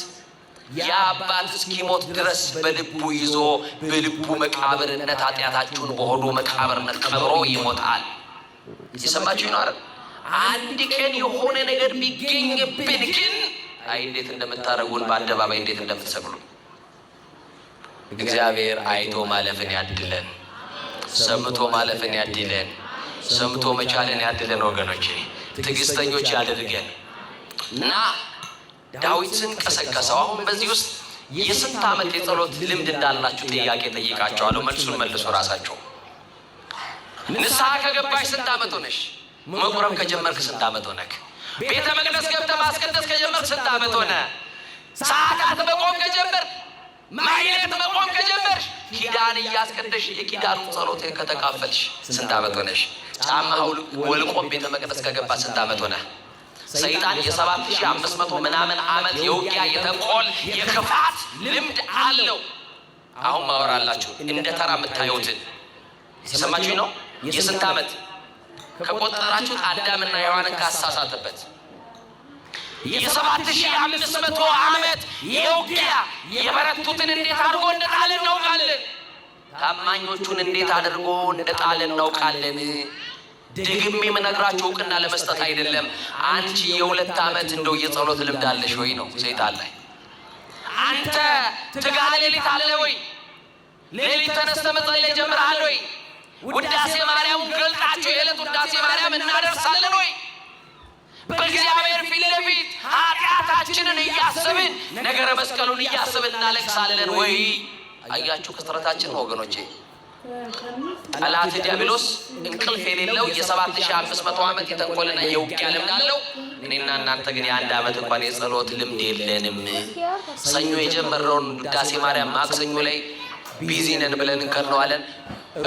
ያ አባት እስኪሞት ድረስ በልቡ ይዞ በልቡ መቃብርነት ኃጢአታችሁን በሆዱ መቃብርነት ቀብሮ ይሞታል። የሰማችሁ ነው አይደል? አንድ ቀን የሆነ ነገር ቢገኝብን ግን አይ እንዴት እንደምታረጉን በአደባባይ እንዴት እንደምትሰቅሉ። እግዚአብሔር አይቶ ማለፍን ያድለን፣ ሰምቶ ማለፍን ያድለን፣ ሰምቶ መቻልን ያድለን። ወገኖቼ ትዕግስተኞች ያድርገን እና ዳዊትን ቀሰቀሰው። አሁን በዚህ ውስጥ የስንት ዓመት የጸሎት ልምድ እንዳላችሁ ጥያቄ ጠይቃቸዋለሁ። መልሱን መልሱ ራሳቸው። ንስሐ ከገባሽ ስንት ዓመት ሆነሽ? መቁረብ ከጀመርክ ስንት ዓመት ሆነክ? ቤተ መቅደስ ገብተህ ማስቀደስ ከጀመርክ ስንት ዓመት ሆነ? ሰዓታት መቆም ከጀመርክ፣ ማህሌት መቆም ከጀመርሽ፣ ኪዳን እያስቀደሽ የኪዳኑን ጸሎት ከተካፈልሽ ስንት ዓመት ሆነሽ? ጫማ ወልቆ ቤተ መቅደስ ከገባ ስንት ዓመት ሆነ? ሰይጣን የ7500 ምናምን ዓመት የውጊያ የተንኮል የክፋት ልምድ አለው። አሁን ማወራላችሁ እንደ ተራ የምታዩትን የሰማችሁ ነው። የስንት ዓመት ከቆጠራችሁት አዳምና ሔዋንን ካሳሳተበት የ7500 ዓመት የውጊያ የበረቱትን እንዴት አድርጎ እንደጣለ እናውቃለን። ታማኞቹን እንዴት አድርጎ እንደጣለ እናውቃለን። ደግሜ የምነግራችሁ እውቅና ለመስጠት አይደለም። አንቺ የ2 ዓመት እንደው የጸሎት ልምድ አለሽ ወይ ነው ሰይጣን ላይ። አንተ ትጋት ሌሊት አለ ወይ? ሌሊት ተነስተህ መጸለይ ጀምረሃል ወይ? ውዳሴ ማርያምን ገልጣችሁ የዕለት ውዳሴ ማርያም እናደርሳለን ወይ? በእግዚአብሔር ፊት ለፊት ኃጢአታችንን እያስብን ነገረ መስቀሉን እያስብን እናለቅሳለን ወይ? አያችሁ ክስረታችን ወገኖቼ። ጠላት ዲያብሎስ እንቅልፍ የሌለው የ7500 ዓመት የተንኮልና የውጊያ ልምድ አለው። እኔና እናንተ ግን የ1 ዓመት እንኳን የጸሎት ልምድ የለንም። ሰኞ የጀመረውን ውዳሴ ማርያም ማክሰኞ ላይ ቢዚ ነን ብለን እንከርነዋለን።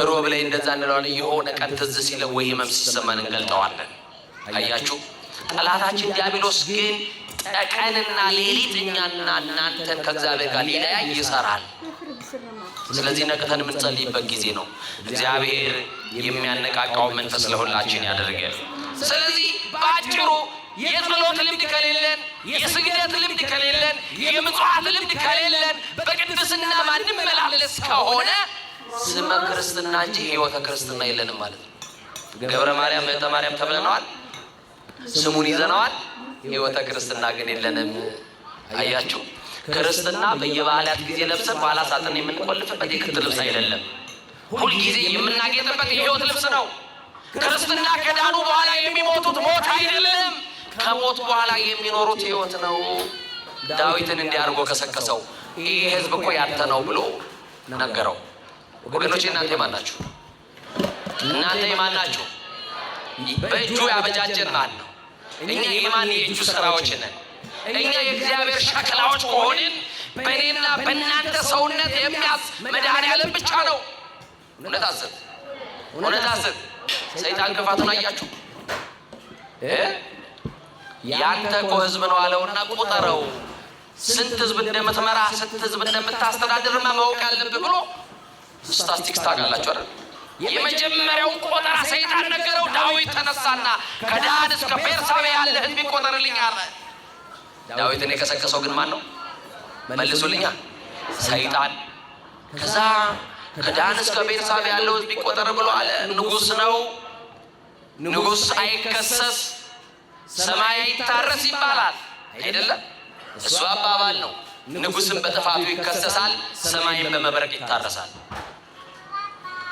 ሮብ ላይ እንደዛ እንለዋለን። የሆነ ቀን ትዝ ሲለው ወይ ህመም ሲሰማን እንገልጠዋለን። አያችሁ ጠላታችን ዲያብሎስ ግን ቀንና ሌሊት እኛና እናንተን ከእግዚአብሔር ጋር ሊለያይ ይሰራል። ስለዚህ ነቅተን የምንጸልይበት ጊዜ ነው። እግዚአብሔር የሚያነቃቃው መንፈስ ለሁላችን ያደርጋል። ስለዚህ በአጭሩ የጸሎት ልምድ ከሌለን፣ የስግደት ልምድ ከሌለን፣ የምጽዋት ልምድ ከሌለን፣ በቅድስና ማንመላለስ ከሆነ ስመ ክርስትና እንጂ ህይወተ ክርስትና የለንም ማለት ነው። ገብረ ማርያም እህተ ማርያም ተብለናል፣ ስሙን ይዘነዋል። ህይወተ ክርስትና ግን የለንም። አያችሁ ክርስትና በየበዓላት ጊዜ ለብሰን በኋላ ሳጥን የምንቆልፍበት የክት ልብስ አይደለም። ሁልጊዜ የምናጌጥበት የህይወት ልብስ ነው። ክርስትና ከዳኑ በኋላ የሚሞቱት ሞት አይደለም፣ ከሞት በኋላ የሚኖሩት ህይወት ነው። ዳዊትን እንዲያርጎ ከሰከሰው ይህ ህዝብ እኮ ያንተ ነው ብሎ ነገረው። ወገኖቼ እናንተ የማን ናችሁ? እናንተ የማን ናችሁ? በእጁ ያበጃጀን ማን ነው? እኛ የማን የእጁ ስራዎች ነን? እኛ የእግዚአብሔር ሸክላዎች ከሆንን በእኔና በእናንተ ሰውነት የሚያዝ መድኃኔዓለም ብቻ ነው። እውነት አስብ፣ እውነት አስብ። ሰይጣን ክፋቱን አያችሁ። ያንተ እኮ ህዝብ ነው አለውና ቁጠረው። ስንት ህዝብ እንደምትመራ ስንት ህዝብ እንደምታስተዳድርማ ማወቅ አለብህ ብሎ ስታስቲክስ ታውቃላችሁ አይደል? የመጀመሪያውን ቆጠራ ሰይጣን ነገረው። ዳዊት ተነሳና ከዳን እስከ ቤርሳቤ ያለ ህዝብ ይቆጠርልኝ አለ። ዳዊትን የቀሰቀሰው ግን ማን ነው? መልሱልኛ። ሰይጣን። ከዛ ከዳን እስከ ቤርሳቤ ያለው ህዝብ ይቆጠር ብሎ አለ። ንጉስ ነው። ንጉስ አይከሰስ፣ ሰማይ አይታረስ ይባላል አይደለም? እሱ አባባል ነው። ንጉሥም በጥፋቱ ይከሰሳል፣ ሰማይም በመብረቅ ይታረሳል።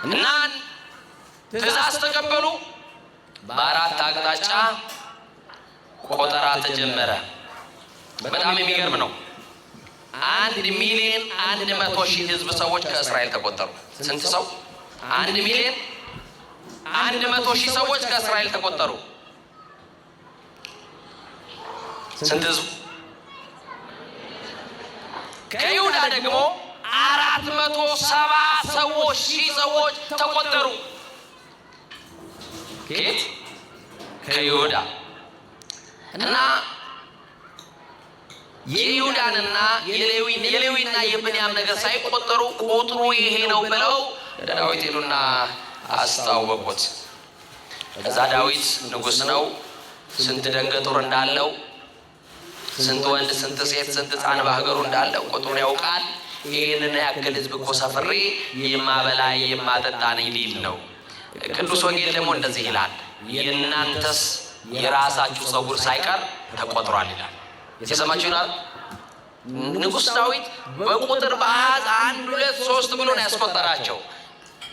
እና ትእዛዝ ተቀበሉ። በአራት አቅጣጫ ቆጠራ ተጀመረ። በጣም የሚገርም ነው። 1,100,000 ሕዝብ ሰዎች ከእስራኤል ተቆጠሩ። ስንት ሰው? 1,100,000 ሰዎች ከእስራኤል ተቆጠሩ። ስንት ሕዝብ? ከይሁዳ ደግሞ 470,000 ሰዎች ተቆጠሩ። ከየት? ከይሁዳ። እና የይሁዳንና የሌዊና የብንያም ነገር ሳይቆጠሩ ቁጥሩ ይሄ ነው ብለው ለዳዊት ሄዱና አስታወቁት። ከዛ ዳዊት ንጉሥ ነው። ስንት ደንገጡር እንዳለው፣ ስንት ወንድ፣ ስንት ሴት፣ ስንት ሕፃን በሀገሩ እንዳለው ቁጥሩን ያውቃል። ይህንን ያክል ሕዝብ እኮ ሰፍሬ የማበላ የማጠጣ ነኝ ሊል ነው። ቅዱስ ወንጌል ደግሞ እንደዚህ ይላል፣ የእናንተስ የራሳችሁ ፀጉር ሳይቀር ተቆጥሯል ይላል። የሰማችሁ ይላል። ንጉሥ ዳዊት በቁጥር በአሃዝ 1 2 3 ብሎ ነው ያስቆጠራቸው።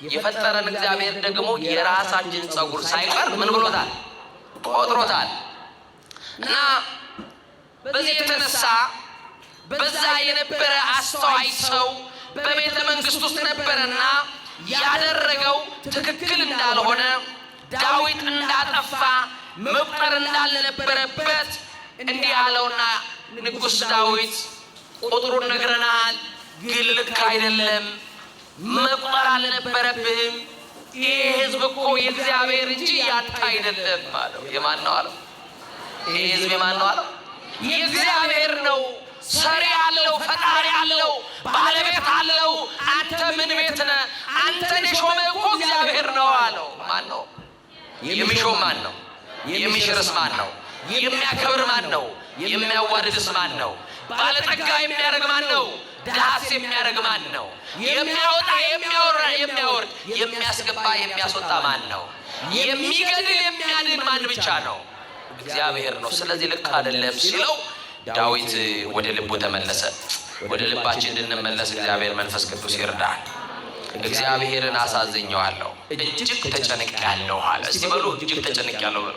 የፈጠረን እግዚአብሔር ደግሞ የራሳችን ፀጉር ሳይቀር ምን ብሎታል? ቆጥሮታል። እና በዚህ የተነሳ በዛ የነበረ አስተዋይ ሰው በቤተ መንግስት ውስጥ ነበረና ያደረገው ትክክል እንዳልሆነ ዳዊት እንዳጠፋ መቁጠር እንዳልነበረበት እንዲህ አለውና ንጉሥ ዳዊት ቁጥሩን ነግረናል፣ ግን ልክ አይደለም፣ መቁጠር አልነበረብህም። ይህ ሕዝብ እኮ የእግዚአብሔር እንጂ ያንተ አይደለም አለው። የማን ነው አለው? ይህ ሕዝብ የማን ነው አለው? የእግዚአብሔር ነው። ሰሪ አለው፣ ፈጣሪ አለው፣ ባለቤት አለው። አንተ ምን ቤት ነህ? አንተን የሾመ እኮ እግዚአብሔር ነው አለው። ማን ነው የሚሾም? ማን ነው የሚሽርስ? ማን ነው የሚያከብር? ማን ነው የሚያዋርድስ? ማን ነው ባለጠጋ የሚያደርግ? ማን ነው ድሃስ የሚያደርግ? ማን ነው የሚያወጣ የሚያወርድ የሚያስገባ የሚያስወጣ? ማን ነው የሚገድል የሚያድን? ማን ብቻ ነው? እግዚአብሔር ነው። ስለዚህ ልክ አይደለም ሲለው ዳዊት ወደ ልቡ ተመለሰ። ወደ ልባችን እንድንመለስ እግዚአብሔር መንፈስ ቅዱስ ይርዳል። እግዚአብሔርን አሳዝኘዋለሁ፣ እጅግ ተጨንቄያለሁ አለ። እስቲ በሉ እጅግ ተጨንቄያለሁ በሉ።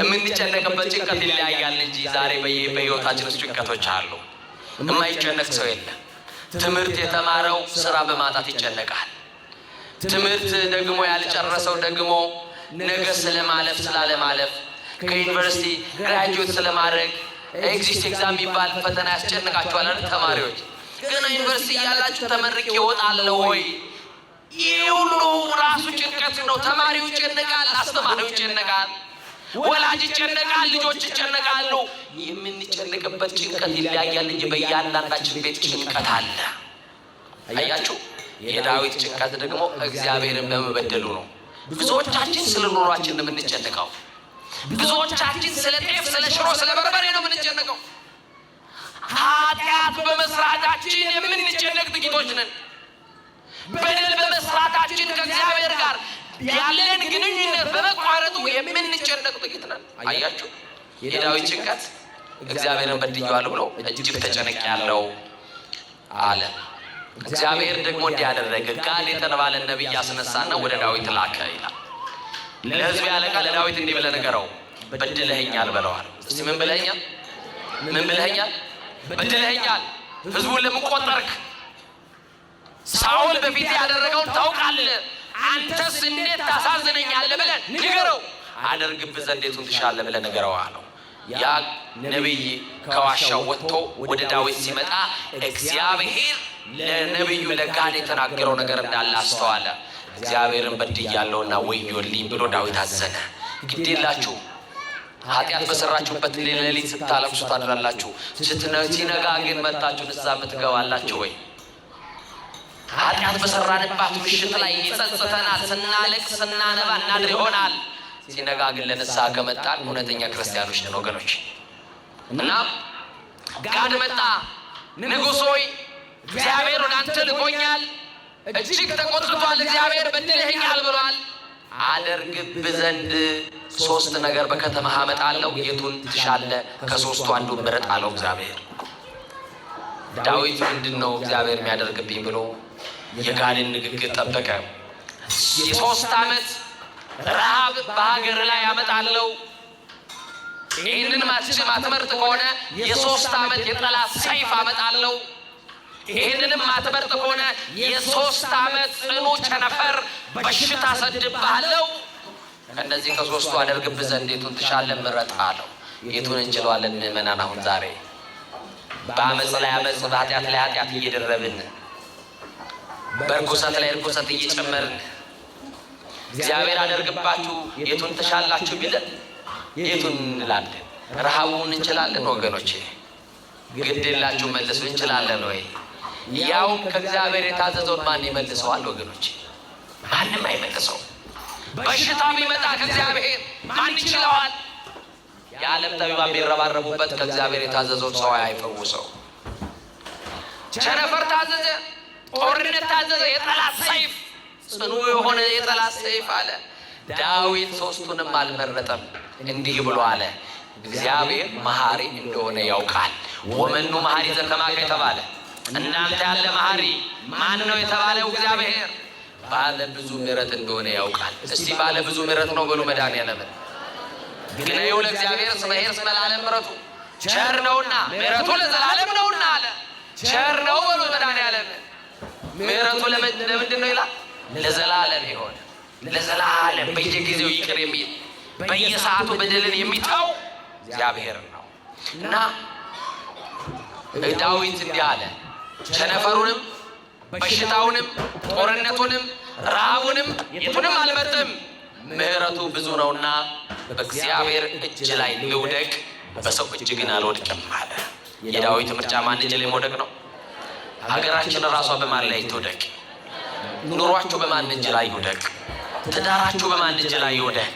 የምንጨነቅበት ጭንቀት ይለያያል እንጂ ዛሬ በሕይወታችን ውስጥ ጭንቀቶች አሉ። የማይጨነቅ ሰው የለም። ትምህርት የተማረው ስራ በማጣት ይጨነቃል። ትምህርት ደግሞ ያልጨረሰው ደግሞ ነገ ስለማለፍ ስላለማለፍ ከዩኒቨርሲቲ ግራጁዌት ስለማድረግ ኤግዚስት ኤግዛም የሚባል ፈተና ያስጨንቃቸዋል አይደል? ተማሪዎች ገና ዩኒቨርሲቲ እያላችሁ ተመርቄ እወጣለሁ ወይ? ይህ ሁሉ ራሱ ጭንቀት ነው። ተማሪው ይጨነቃል፣ አስተማሪው ይጨነቃል፣ ወላጅ ይጨነቃል፣ ልጆች ይጨነቃሉ። የምንጨነቅበት ጭንቀት ይለያያል እንጂ በእያንዳንዳችን ቤት ጭንቀት አለ። አያችሁ? የዳዊት ጭንቀት ደግሞ እግዚአብሔርን በመበደሉ ነው። ብዙዎቻችን ስለ ኑሯችን ነው የምንጨነቀው። ብዙዎቻችን ስለ ጤፍ፣ ስለ ሽሮ፣ ስለ በርበሬ ነው የምንጨነቀው። ኃጢአት በመስራታችን የምንጨነቅ ጥቂቶች ነን። በደል በመስራታችን ከእግዚአብሔር ጋር ያለን ግንኙነት በመቋረጡ የምንጨነቅ ጥቂት ነን። አያችሁ? የዳዊት ጭንቀት እግዚአብሔርን በድያለሁ ብሎ እጅግ ተጨንቄያለሁ አለ። እግዚአብሔር ደግሞ እንዲያደረገ ጋድ የተባለ ነቢይ አስነሳና ወደ ዳዊት ላከ ይላል። ለሕዝብ ያለቃ ለዳዊት እንዲህ ብለህ ንገረው፣ በድለኸኛል በለዋል። እስቲ ምን ብለኸኛል? ምን ብለኸኛል? በድለኸኛል። ሕዝቡን ለምን ቆጠርክ? ሳኦል በፊት ያደረገውን ታውቃለህ። አንተስ እንዴት ታሳዝነኛለህ ብለህ ንገረው። አደርግብህ ዘንድ የቱን ትሻለህ ብለህ ንገረው አለው። ያ ነቢይ ከዋሻው ወጥቶ ወደ ዳዊት ሲመጣ እግዚአብሔር ለነቢዩ ለጋድ የተናገረው ነገር እንዳለ አስተዋለ። እግዚአብሔርን በድያለሁና ወዮልኝ ብሎ ዳዊት አዘነ። ግድ የላችሁ ኃጢአት በሰራችሁበት ሌሊት ስታለቅሱ ታድራላችሁ፣ ሲነጋ ግን መጥታችሁ ንስሐ ትገባላችሁ ወይ? ኃጢአት በሰራንባት ምሽት ላይ ይጸጽተናል። ስናለቅስ ስናነባ እናድር ይሆናል። ሲነጋ ግን ለንስሐ ከመጣን እውነተኛ ክርስቲያኖች ነን ወገኖች። እና ጋድ መጣ። ንጉሥ ሆይ እግዚአብሔር ወደ አንተ ልኮኛል፣ እጅግ ተቆጥቷል፣ እግዚአብሔር በድለኸኛል ብሏል። አደርግብ ዘንድ ሶስት ነገር በከተማህ አመጣለሁ የቱን ትሻለህ ከሶስቱ አንዱን ምረጥ አለው እግዚአብሔር። ዳዊት ምንድነው እግዚአብሔር የሚያደርግብኝ ብሎ የጋድን ንግግር ጠበቀ። የ3 ዓመት ረሃብ በሀገር ላይ አመጣለሁ፣ ይህንን ማትመርጥ ከሆነ የ3 ዓመት የጠላት ሰይፍ አመጣለሁ፣ ይህንንም ማትመርጥ ከሆነ የ3 ዓመት ጽኑ ቸነፈር በሽታ ሰድብሃለሁ። እነዚህ ከሶስቱ አደርግብህ ዘንድ የቱን ትሻለህ ምረጥ አለው። የቱን እንችለዋለን ምእመናን? አሁን ዛሬ በአመፅ ላይ አመፅ፣ በኃጢአት ላይ ኃጢአት እየደረብን፣ በርኩሰት ላይ ርኩሰት እየጨመርን እግዚአብሔር አደርግባችሁ የቱን ትሻላችሁ ቢለን የቱን እንላለን? ረሃቡን እንችላለን ወገኖቼ? ግድላችሁ መልሱ እንችላለን ወይ? ያው ከእግዚአብሔር የታዘዘውን ማን ይመልሰዋል ወገኖቼ? ማንም አይመልሰው። በሽታ ቢመጣ ከእግዚአብሔር ማን ይችለዋል? የዓለም ጠቢባን ቢረባረቡበት ከእግዚአብሔር የታዘዘውን ሰው አይፈውሰው። ቸነፈር ታዘዘ፣ ጦርነት ታዘዘ፣ የጠላት ሰይፍ፣ ጽኑ የሆነ የጠላት ሰይፍ አለ። ዳዊት ሶስቱንም አልመረጠም። እንዲህ ብሎ አለ፣ እግዚአብሔር መሐሪ እንደሆነ ያውቃል። ወመኑ መሐሪ ዘከማከ የተባለ እናንተ ያለ መሐሪ ማን ነው የተባለው? እግዚአብሔር ባለ ብዙ ምሕረት እንደሆነ ያውቃል። እስቲ ባለ ብዙ ምሕረት ነው በሉ መድኃኒዓለም። ግን ይኸው ለእግዚአብሔር እስመ ኄር እስመ ለዓለም ምሕረቱ ቸር ነውና ምሕረቱ ለዘላለም ነውና አለ። ቸር ነው በሉ መድኃኒዓለም። ምሕረቱ ለምንድን ነው ይላል? ለዘላለም ይሆን፣ ለዘላለም በየጊዜው ይቅር የሚል በየሰዓቱ በደልን የሚተው እግዚአብሔር ነው። እና ዳዊት እንዲህ አለ፣ ቸነፈሩንም በሽታውንም ጦርነቱንም ረሃቡንም የቱንም አልመርጥም፣ ምሕረቱ ብዙ ነውና በእግዚአብሔር እጅ ላይ ልውደቅ፣ በሰው እጅ ግን አልወድቅም አለ። የዳዊት ምርጫ ማን እጅ ላይ መውደቅ ነው? ሀገራችን ራሷ በማን ላይ ትውደቅ? ኑሯችሁ በማን እጅ ላይ ይውደቅ? ትዳራችሁ በማን እጅ ላይ ይውደቅ?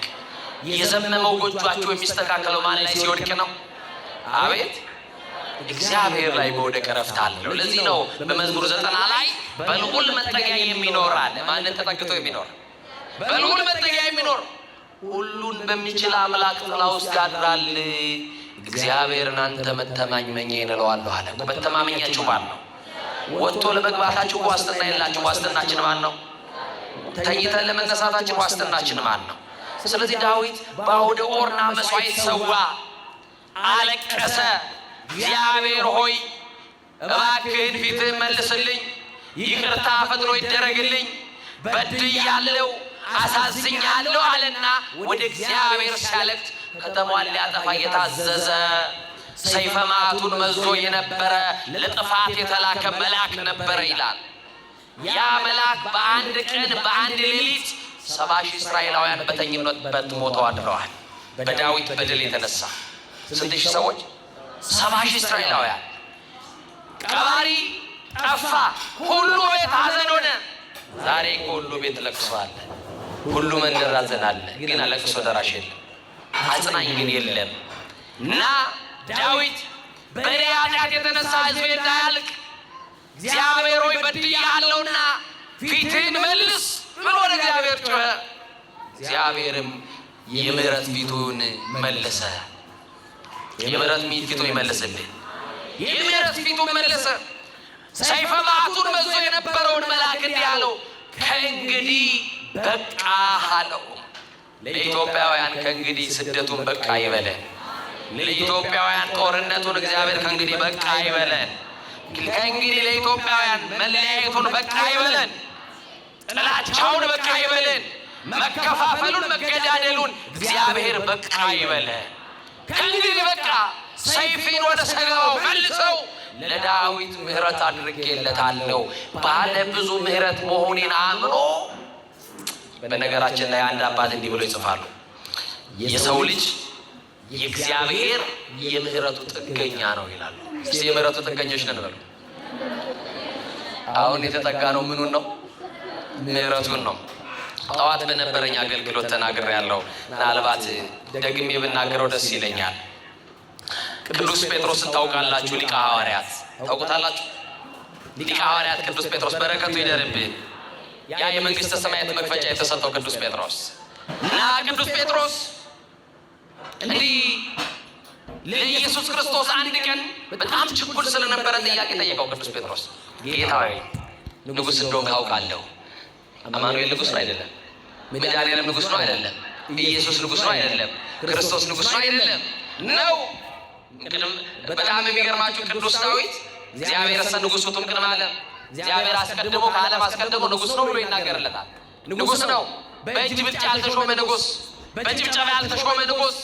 የዘመመው ጎጇችሁ የሚስተካከለው ማን ላይ ሲወድቅ ነው? አቤት እግዚአብሔር ላይ መውደቅ እረፍት አለው። ለዚህ ነው በመዝሙር 90 ላይ በልዑል መጠጊያ የሚኖር አለ። ማንን ተጠግቶ የሚኖር? በልዑል መጠጊያ የሚኖር ሁሉን በሚችል አምላክ ጥላ ውስጥ ያድራል። እግዚአብሔርን አንተ መተማመኛዬ እለዋለሁ አለ። መተማመኛችሁ ማን ነው? ወጥቶ ለመግባታችሁ ዋስትና የላችሁ። ዋስትናችን ማን ነው? ተኝተን ለመነሳታችን ዋስትናችን ማን ነው? ስለዚህ ዳዊት በአውደ ኦርና መስዋዕት ሰዋ፣ አለቀሰ። እግዚአብሔር ሆይ እባክህን ፊትህን መልስልኝ፣ ይቅርታ ፈጥኖ ይደረግልኝ፣ በድያለሁ፣ አሳዝኛለሁ አለና ወደ እግዚአብሔር ሲያለቅስ ከተማዋን ሊያጠፋ የታዘዘ ሰይፈ መዓቱን መዞ የነበረ ለጥፋት የተላከ መልአክ ነበረ ይላል። ያ መልአክ በአንድ ቀን በአንድ ሌሊት 70,000 እስራኤላውያን በተኙበት ሞተው አድረዋል። በዳዊት በደል የተነሳ ስንት ሺህ ሰዎች? 70,000 እስራኤላውያን። ቀባሪ ጠፋ። ሁሉ ቤት ሐዘን ሆነ። ዛሬ ሁሉ ቤት ለቅሶ አለ፣ ሁሉ መንደር ሐዘን አለ። ግን ለቅሶ ደራሽ የለም፣ አጽናኝ ግን የለም። እና ዳዊት በእኔ ኃጢአት የተነሳ ሕዝቤ እንዳያልቅ እግዚአብሔር ሆይ በድያለሁና ፊትህን መልስ ብሎ ወደ እግዚአብሔር ጮኸ። እግዚአብሔርም የምሕረት ፊቱን መለሰ። የምሕረት ፊቱን ይመልስልኝ። የምሕረት ፊቱን መለሰ። ሰይፈ መዓቱን መዞ የነበረውን መልአክ እንዲህ አለው፣ ከእንግዲህ በቃ አለው። ለኢትዮጵያውያን ከእንግዲህ ስደቱን በቃ ይበለን። ለኢትዮጵያውያን ጦርነቱን እግዚአብሔር ከእንግዲህ በቃ ይበለን። ከእንግዲህ ለኢትዮጵያውያን መለያየቱን በቃ ይበለን። ጥላቻውን በቃ ይበለን። መከፋፈሉን መገዳደሉን እግዚአብሔር በቃ ይበለን። ከእንግዲህ በቃ ሰይፊን ወደ ሰገባው መልሰው፣ ለዳዊት ምሕረት አድርጌለታለሁ ባለ ብዙ ምሕረት መሆኔን አምኖ። በነገራችን ላይ አንድ አባት እንዲህ ብሎ ይጽፋሉ፣ የሰው ልጅ የእግዚአብሔር የምሕረቱ ጥገኛ ነው ይላሉ። እስቲ የምሕረቱ ጥገኞች ነን በሉ። አሁን የተጠጋ ነው ምኑን ነው? ምሕረቱን ነው። ጠዋት በነበረኝ አገልግሎት ተናግሬያለሁ። ምናልባት ደግሜ ብናገረው ደስ ይለኛል። ቅዱስ ጴጥሮስን ታውቃላችሁ? ሊቀ ሐዋርያት ታውቁታላችሁ? ሊቀ ሐዋርያት ቅዱስ ጴጥሮስ በረከቱ ይደርብን። ያ የመንግስተ ሰማያት መክፈቻ የተሰጠው ቅዱስ ጴጥሮስ እና ቅዱስ ጴጥሮስ እንዲህ ለኢየሱስ ክርስቶስ አንድ ቀን በጣም ችኩል ስለነበረ ጥያቄ ጠየቀው። ቅዱስ ጴጥሮስ ጌታ ሆይ ንጉሥ እንደሆንክ አውቃለሁ። አማኑኤል ንጉሥ ነው አይደለም? መድኃኒዓለም ንጉሥ ነው አይደለም? ኢየሱስ ንጉሥ ነው አይደለም? ክርስቶስ ንጉሥ ነው አይደለም? ነው። በጣም የሚገርማችሁ ቅዱስ ዳዊት እግዚአብሔር እሰ ንጉሥ ውእቱ እምቅድመ ዓለም፣ እግዚአብሔር አስቀድሞ ከዓለም አስቀድሞ ንጉሥ ነው ብሎ ይናገርለታል። ንጉሥ ነው። በእጅ ብልጫ ያልተሾመ ንጉሥ፣ በጭብጨባ ያልተሾመ ንጉሥ፣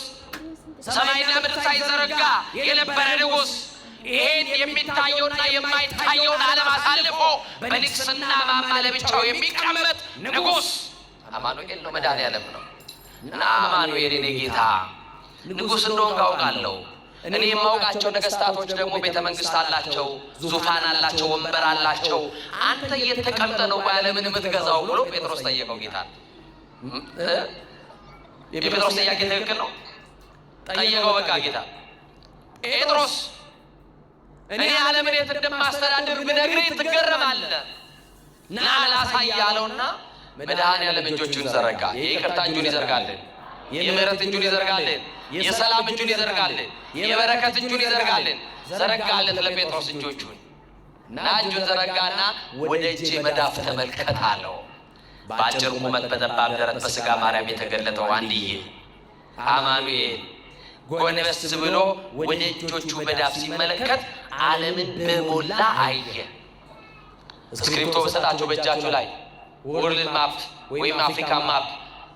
ሰማይና ምድር ሳይዘረጋ የነበረ ንጉሥ፣ ይሄን የሚታየውና የማይታየውን ዓለም አሳልፎ በንግስና ማማ ለብቻው የሚቀመጥ ንጉሥ አማኑኤል ነው፣ መድኃኒዓለም ነው። እና አማኑኤል የኔ ጌታ ንጉሥ እንደሆንክ አውቃለሁ። እኔ የማውቃቸው ነገስታቶች ደግሞ ቤተ መንግስት አላቸው፣ ዙፋን አላቸው፣ ወንበር አላቸው። አንተ እየተቀመጠ ነው በዓለምን የምትገዛው ብሎ ጴጥሮስ ጠየቀው ጌታ። የጴጥሮስ ጥያቄ ትክክል ነው። ጠየቀው በቃ ጌታ። ጴጥሮስ እኔ ዓለምን የት እንደማስተዳድር ብነግርህ ትገረማለህ፣ ና ላሳይህ አለውና መድኃኒዓለም እጆቹን ዘረጋ። የይቅርታ እጁን ይዘርጋልን፣ የምህረት እጁን ይዘርጋልን፣ የሰላም እጁን ይዘርጋልን፣ የበረከት እጁን ይዘርጋልን። ዘረጋለት ለጴጥሮስ እጆቹን እና እጁን ዘረጋና ወደ እጄ መዳፍ ተመልከት አለው። በአጭር ቁመት በጠባብ ደረት በሥጋ ማርያም የተገለጠው አንድዬ አማኑኤል ጎንበስ ብሎ ወደ እጆቹ መዳፍ ሲመለከት ዓለምን በሞላ አየ። እስክሪፕቶ በሰጣቸው በእጃችሁ ላይ ወርልድ ማፕ ወይም አፍሪካ ማፕ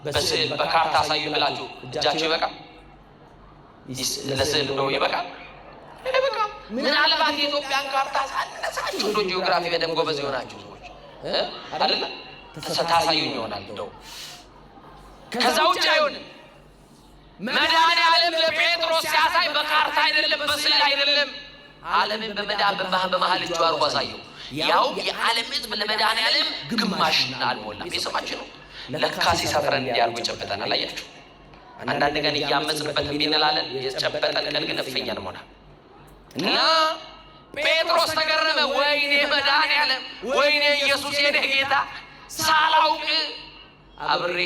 በስዕል በካርታ አሳዩ ብላችሁ እጃችሁ ይበቃል? ለስዕል ነው ይበቃል? ይበቃል። ምናልባት የኢትዮጵያን ካርታ ሳነሳችሁ እንዶ ጂኦግራፊ በደንብ ጎበዝ የሆናችሁ ሰዎች አይደለ ታሳዩኝ ይሆናል። እንደው ከዛ ውጭ አይሆንም። መድኃኒዓለም ለጴጥሮስ ሲያሳይ በካርታ አይደለም፣ በስዕል አይደለም። ዓለምን በመዳብ በመሃል እጁ አድርጎ አሳየው። ያው የዓለም ሕዝብ ለመድኃኒዓለም ግማሽና አልሞላም። የሰማችሁ ነው። ለካ ሲሰፍረን እንዲያርጉ ጨበጠናል። አያችሁ፣ አንዳንድ ቀን እያመጽንበት እንላለን፣ የጨበጠን ቀን ግን እፍኛ እንሆናለን። እና ጴጥሮስ ተገረመ። ወይኔ መድኃኒዓለም፣ ወይኔ ኢየሱስ የኔ ጌታ፣ ሳላውቅ አብሬ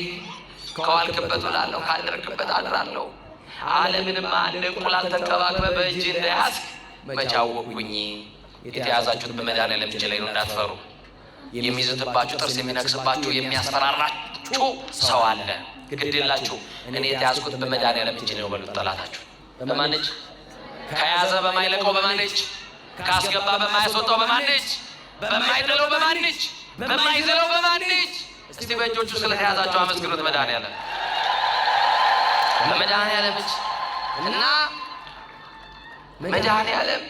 ከዋልክበት እውላለሁ፣ ካደርክበት አድራለሁ። ዓለምንማ እንደ እንቁላል ተንከባክበህ በእጅ እንደያዝክ መቼ አወቅኩኝ። የተያዛችሁት በመድኃኒዓለም እጅ ላይ ነው፣ እንዳትፈሩ። የሚይዝባችሁ ጥርስ የሚነክስባችሁ የሚያስፈራራችሁ ሰው አለ። ግድ የላችሁ፣ እኔ የተያዝኩት በመድኃኒዓለም እጅ ነው በሉት ጠላታችሁ። በማን እጅ? ከያዘ በማይለቀው በማን እጅ? ካስገባ በማያስወጣው በማን እጅ? በማይጥለው በማን እጅ? በማይዘለው በማን እጅ? እስቲ በእጆቹ ስለተያዛችሁ አመስግኑት መድኃኒዓለም። በመድኃኒዓለም እጅ። እና መድኃኒዓለም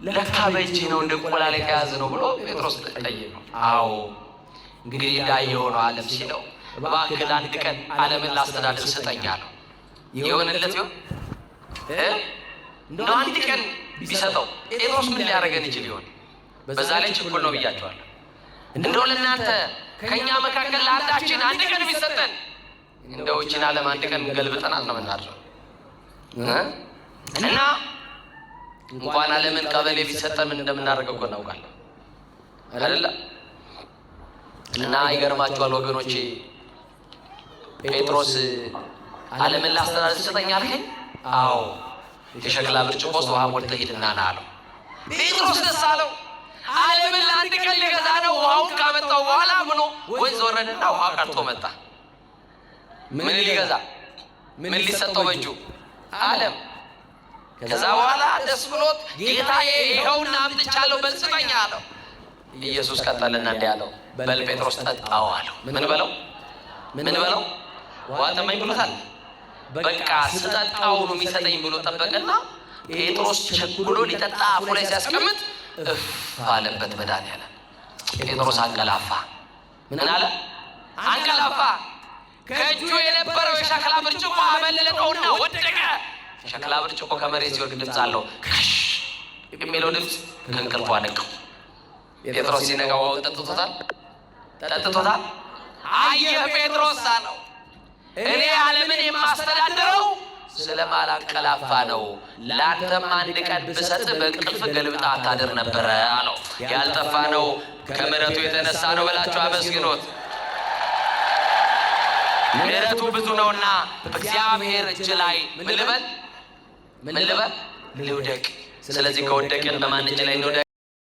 ለካ በእጅ ነው እንደ እንቁላል የተያዘ ነው ብሎ ጴጥሮስ ጠየቀው። አዎ እንግዲህ እንዳየው ነው ዓለም ሲለው፣ እባክህ ለአንድ ቀን ዓለምን ላስተዳድር ስጠኝ አለው። የሆነለት ይሆን? እንደው አንድ ቀን ቢሰጠው ጴጥሮስ ምን ሊያደርገን ይችል ይሆን? በዛ ላይ ችኩል ነው ብያቸዋለሁ። እንደው ለእናንተ ከእኛ መካከል ለአንዳችን አንድ ቀን ቢሰጠን እንደው ይህችን ዓለም አንድ ቀን ገልብጠናል ነው የምናድረው። እና እንኳን ዓለምን ቀበሌ ቢሰጠን ምን እንደምናደርገው እኮ እናውቃለን አይደለ? እና ይገርማችኋል ወገኖቼ፣ ጴጥሮስ ዓለምን ላስተዳድር ስጠኝ አልከኝ? አዎ የሸክላ ብርጭቆ ውስጥ ውሃ ሞልተህ ሂድና ና አለው። ጴጥሮስ ደስ አለው። ዓለምን ለአንድ ቀን ሊገዛ ነው። ውሃውን ካመጣው በኋላ ምኖ ወንዝ ወረደና ውሃ ቀርቶ መጣ። ምን ሊገዛ? ምን ሊሰጠው በእጁ? ዓለም። ከዛ በኋላ ደስ ብሎት ጌታዬ ይኸውና አምጥቻለሁ በል ስጠኝ አለው። ኢየሱስ ቀጠልና እንዲህ አለው፣ በል ጴጥሮስ ጠጣው አለው። ምን በለው? ምን በለው? ውሃ ጠማኝ ብሎታል። በቃ ስጠጣው ነው የሚሰጠኝ ብሎ ጠበቀና ጴጥሮስ ቸኩሎ ሊጠጣ አፉ ላይ ሲያስቀምጥ እፍ አለበት መድኃኒዓለም። ጴጥሮስ አንቀላፋ። ምን አለ? አንቀላፋ። ከእጁ የነበረው የሸክላ ብርጭቆ አመለጠውና ወደቀ። ሸክላ ብርጭቆ ከመሬት ሲወድቅ ድምፅ አለው። ከሽ የሚለው ድምፅ ከእንቅልፉ አነቀው። ጴጥሮስ ሲነቃ ውሃውን ጠጥቶታል። አየህ ጴጥሮስ አለው፣ እኔ ዓለምን የማስተዳድረው ስለማላንቀላፋ ነው። ለአንተም አንድ ቀን ብሰጥ በእንቅልፍ ገልብጣ ታድር ነበረ አለው። ያልጠፋ ነው ከምሕረቱ የተነሳ ነው ብላችሁ አመስግኖት። ምሕረቱ ብዙ ነውና በእግዚአብሔር እጅ ላይ ምን ልበል ልውደቅ። ስለዚህ ከወደቅን በማን እጅ ላይ እንውደቅ?